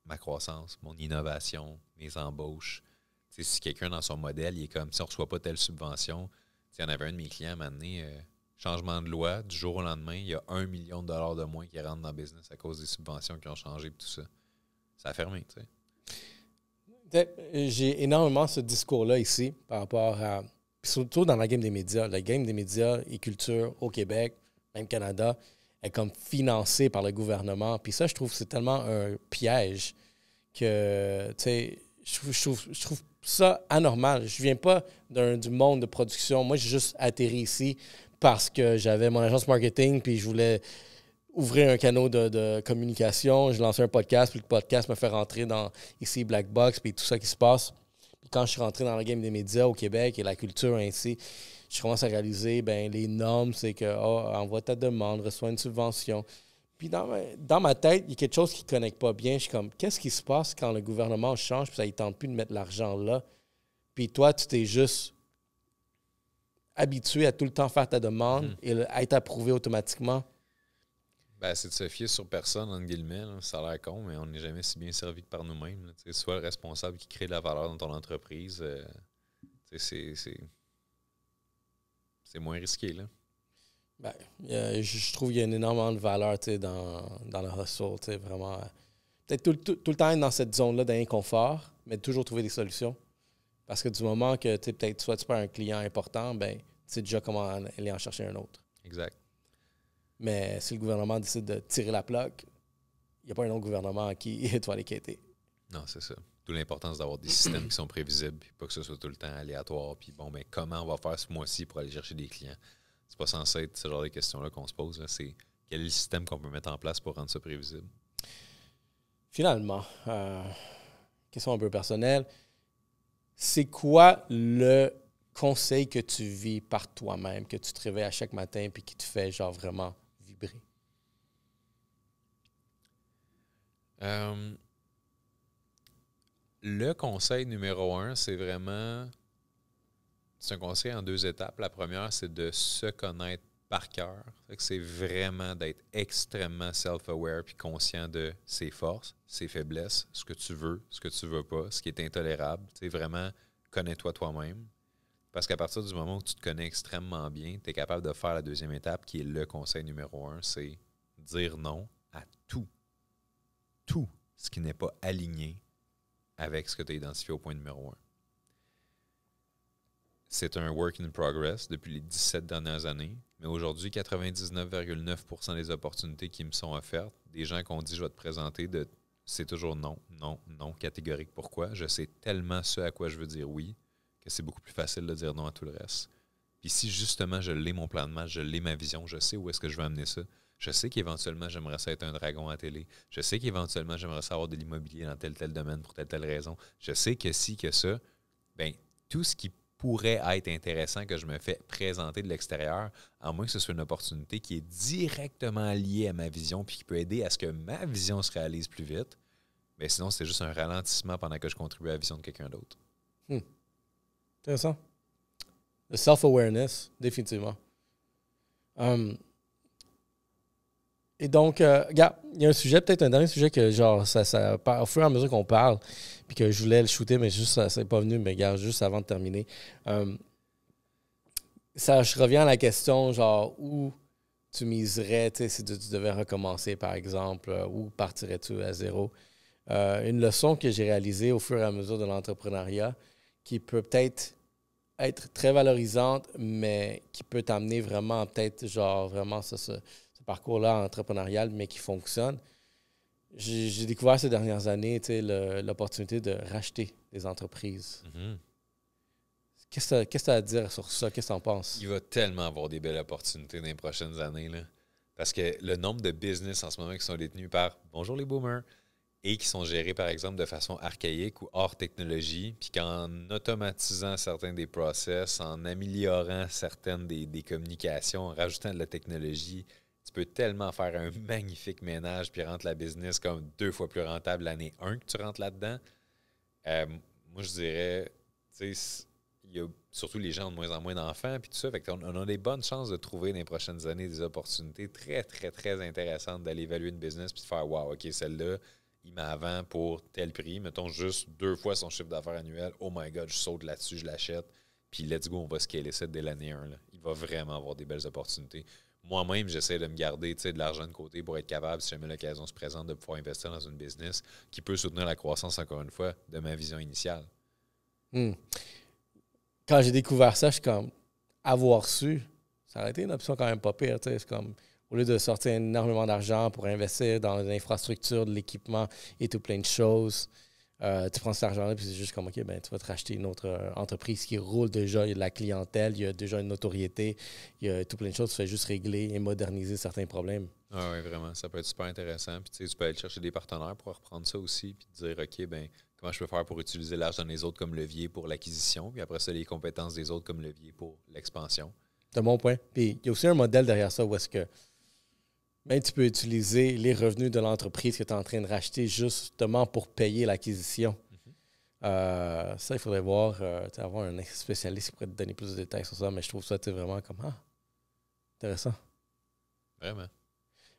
ma croissance, mon innovation, mes embauches. T'sais, si quelqu'un dans son modèle, il est comme si on ne reçoit pas telle subvention, il y en avait un de mes clients, à un moment donné, changement de loi, du jour au lendemain, il y a 1 million de dollars de moins qui rentrent dans le business à cause des subventions qui ont changé et tout ça. Ça a fermé, tu sais. J'ai énormément ce discours-là ici par rapport à. Puis surtout dans la game des médias. La game des médias et culture au Québec, même Canada, est comme financée par le gouvernement. Puis ça, je trouve que c'est tellement un piège que, tu sais, je trouve ça anormal. Je viens pas du monde de production. Moi, j'ai juste atterri ici parce que j'avais mon agence marketing puis je voulais ouvrir un canal de communication. Je lançais un podcast, puis le podcast me fait rentrer dans ici Black Box puis tout ça qui se passe. Puis quand je suis rentré dans la game des médias au Québec et la culture ainsi, je commence à réaliser, ben les normes, c'est que envoie ta demande, reçois une subvention. Puis dans ma tête, il y a quelque chose qui ne connecte pas bien. Je suis comme, qu'est-ce qui se passe quand le gouvernement change puis ça ne tente plus de mettre l'argent là? Puis toi, tu t'es juste habitué à tout le temps faire ta demande et à être approuvé automatiquement. Ben, c'est de se fier sur personne, entre guillemets. Là. Ça a l'air con, mais on n'est jamais si bien servi que par nous-mêmes. Sois le responsable qui crée de la valeur dans ton entreprise. C'est moins risqué, là. Ben, je trouve qu'il y a énormément de valeur dans le hustle. Vraiment. Peut-être tout le temps être dans cette zone-là d'inconfort, mais toujours trouver des solutions. Parce que du moment que peut-être soit tu perds un client important, ben, tu sais déjà comment aller en chercher un autre. Exact. Mais si le gouvernement décide de tirer la plaque, il n'y a pas un autre gouvernement à qui tu vas aller quitter. Non, c'est ça. D'où l'importance d'avoir des systèmes qui sont prévisibles, puis pas que ce soit tout le temps aléatoire. Puis bon, ben comment on va faire ce mois-ci pour aller chercher des clients? C'est pas censé être ce genre de questions-là qu'on se pose. Là. C'est quel est le système qu'on peut mettre en place pour rendre ça prévisible? Finalement, question un peu personnelle, c'est quoi le conseil que tu vis par toi-même, que tu te réveilles à chaque matin puis qui te fait genre vraiment vibrer? Le conseil numéro 1, c'est vraiment... C'est un conseil en 2 étapes. La première, c'est de se connaître par cœur. C'est vraiment d'être extrêmement self-aware puis conscient de ses forces, ses faiblesses, ce que tu veux pas, ce qui est intolérable. C'est vraiment, connais-toi toi-même. Parce qu'à partir du moment où tu te connais extrêmement bien, tu es capable de faire la deuxième étape, qui est le conseil numéro 1, c'est dire non à tout. Tout ce qui n'est pas aligné avec ce que tu as identifié au point numéro 1. C'est un work in progress depuis les 17 dernières années. Mais aujourd'hui, 99,9% des opportunités qui me sont offertes, des gens qui ont dit « je vais te présenter », c'est toujours non, non, non, catégorique. Pourquoi? Je sais tellement ce à quoi je veux dire oui que c'est beaucoup plus facile de dire non à tout le reste. Puis si justement je l'ai mon plan de match, je l'ai ma vision, je sais où est-ce que je veux amener ça, je sais qu'éventuellement j'aimerais ça être un dragon à la télé, je sais qu'éventuellement j'aimerais ça avoir de l'immobilier dans tel domaine pour telle raison, je sais que si, que ça, bien, tout ce qui pourrait être intéressant que je me fais présenter de l'extérieur, à moins que ce soit une opportunité qui est directement liée à ma vision puis qui peut aider à ce que ma vision se réalise plus vite, mais sinon, c'est juste un ralentissement pendant que je contribue à la vision de quelqu'un d'autre. Intéressant. Le self-awareness, définitivement. Et donc, regarde, il y a un sujet, peut-être un dernier sujet que, genre, ça, au fur et à mesure qu'on parle, puis que je voulais le shooter, mais juste, ça n'est pas venu, mais regarde, juste avant de terminer. Je reviens à la question, genre, où tu miserais, tu sais, si tu devais recommencer, par exemple, où partirais-tu à zéro? Une leçon que j'ai réalisée au fur et à mesure de l'entrepreneuriat, qui peut peut-être être très valorisante, mais qui peut t'amener vraiment, peut-être, genre, vraiment, ce parcours-là entrepreneurial, mais qui fonctionne. J'ai découvert ces dernières années, tu sais, l'opportunité de racheter des entreprises. Mhm. Qu'est-ce que tu as à dire sur ça? Qu'est-ce que tu en penses? Il va tellement avoir des belles opportunités dans les prochaines années, là. Parce que le nombre de business en ce moment qui sont détenus par, bonjour les boomers, et qui sont gérés, par exemple, de façon archaïque ou hors technologie, puis qu'en automatisant certains des process, en améliorant certaines des communications, en rajoutant de la technologie, tu peux tellement faire un magnifique ménage puis rendre la business comme 2 fois plus rentable l'année 1 que tu rentres là-dedans. Moi, je dirais, tu sais, il y a surtout les gens ont de moins en moins d'enfants puis tout ça, fait qu'on a des bonnes chances de trouver dans les prochaines années des opportunités très, très, très intéressantes d'aller évaluer une business puis de faire « Wow, OK, celle-là, il m'a vend pour tel prix, mettons juste 2 fois son chiffre d'affaires annuel. Oh my God, je saute là-dessus, je l'achète. Puis let's go, on va scaler ça dès l'année 1. Là. Il va vraiment avoir des belles opportunités. Moi-même, j'essaie de me garder de l'argent de côté pour être capable, si jamais l'occasion se présente, de pouvoir investir dans une business qui peut soutenir la croissance, encore une fois, de ma vision initiale. Quand j'ai découvert ça, je suis comme, avoir su, ça aurait été une option quand même pas pire. C'est comme, au lieu de sortir énormément d'argent pour investir dans l'infrastructure, de l'équipement et tout plein de choses, tu prends cet argent-là et c'est juste comme, OK, ben, tu vas te racheter une autre entreprise qui roule déjà, il y a de la clientèle, il y a déjà une notoriété, il y a tout plein de choses, tu fais juste régler et moderniser certains problèmes. Ah oui, vraiment, ça peut être super intéressant. Puis tu peux aller chercher des partenaires pour reprendre ça aussi, puis te dire, OK, ben comment je peux faire pour utiliser l'argent des autres comme levier pour l'acquisition, puis après ça, les compétences des autres comme levier pour l'expansion. C'est un bon point. Puis il y a aussi un modèle derrière ça où est-ce que même tu peux utiliser les revenus de l'entreprise que tu es en train de racheter justement pour payer l'acquisition. Ça, il faudrait voir, avoir un spécialiste qui pourrait te donner plus de détails sur ça, mais je trouve ça vraiment comme intéressant. Vraiment.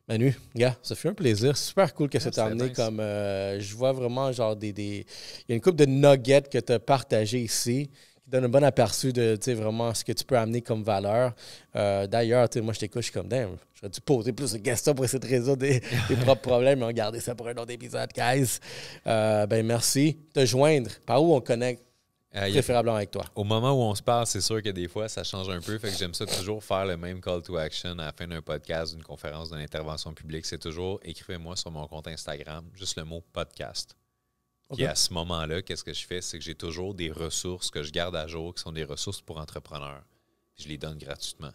Manu, gars, ça fait un plaisir. Super cool que ça t'a amené nice. comme. Je vois vraiment genre il y a une couple de nuggets que tu as partagé ici qui donne un bon aperçu de vraiment ce que tu peux amener comme valeur. D'ailleurs, moi je t'écoute, je suis comme damn, j'aurais dû poser plus de questions pour essayer de résoudre des propres problèmes, mais on garder ça pour un autre épisode, guys. Ben merci. Te joindre. Par où on connecte? Préférablement avec toi. Au moment où on se parle, c'est sûr que des fois, ça change un peu. Fait que j'aime ça toujours faire le même call to action à la fin d'un podcast, d'une conférence, d'une intervention publique. C'est toujours écrivez-moi sur mon compte Instagram, juste le mot podcast. Okay. Et à ce moment-là, qu'est-ce que je fais? C'est que j'ai toujours des ressources que je garde à jour qui sont des ressources pour entrepreneurs. Puis je les donne gratuitement.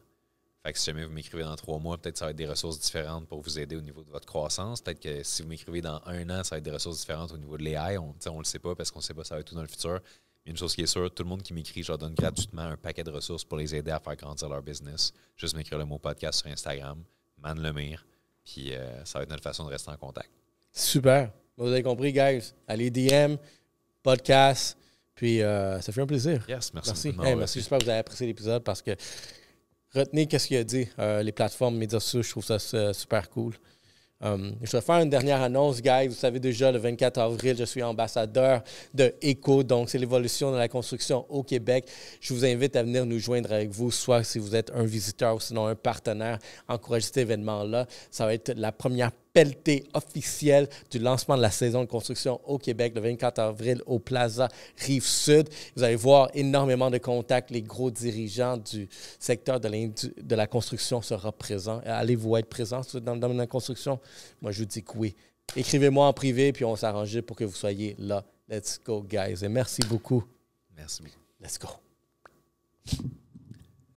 Fait que si jamais vous m'écrivez dans 3 mois, peut-être que ça va être des ressources différentes pour vous aider au niveau de votre croissance. Peut-être que si vous m'écrivez dans 1 an, ça va être des ressources différentes au niveau de l'AI. On le sait pas parce qu'on ne sait pas ça va être tout dans le futur. Il y a une chose qui est sûre, tout le monde qui m'écrit, je leur donne gratuitement un paquet de ressources pour les aider à faire grandir leur business. Juste m'écrire le mot podcast sur Instagram, Man Lemire, puis ça va être notre façon de rester en contact. Super. Vous avez compris, guys. Allez DM, podcast, puis ça fait un plaisir. Yes, merci. Merci. J'espère que vous avez apprécié l'épisode parce que retenez ce qu'il a dit. Les plateformes médias sociaux, je trouve ça super cool. Je vais faire une dernière annonce, guys. Vous savez déjà, le 24 avril, je suis ambassadeur de ECO, donc c'est l'évolution de la construction au Québec. Je vous invite à venir nous joindre avec vous, soit si vous êtes un visiteur ou sinon un partenaire. Encouragez cet événement-là. Ça va être la première pelletée officielle du lancement de la saison de construction au Québec le 24 avril au Plaza Rive-Sud. Vous allez voir énormément de contacts. Les gros dirigeants du secteur de la construction seront présents. Allez-vous être présents dans le domaine de la construction? Moi, je vous dis que oui. Écrivez-moi en privé, puis on s'arrange pour que vous soyez là. Let's go, guys. Et merci beaucoup. Merci beaucoup. Let's go.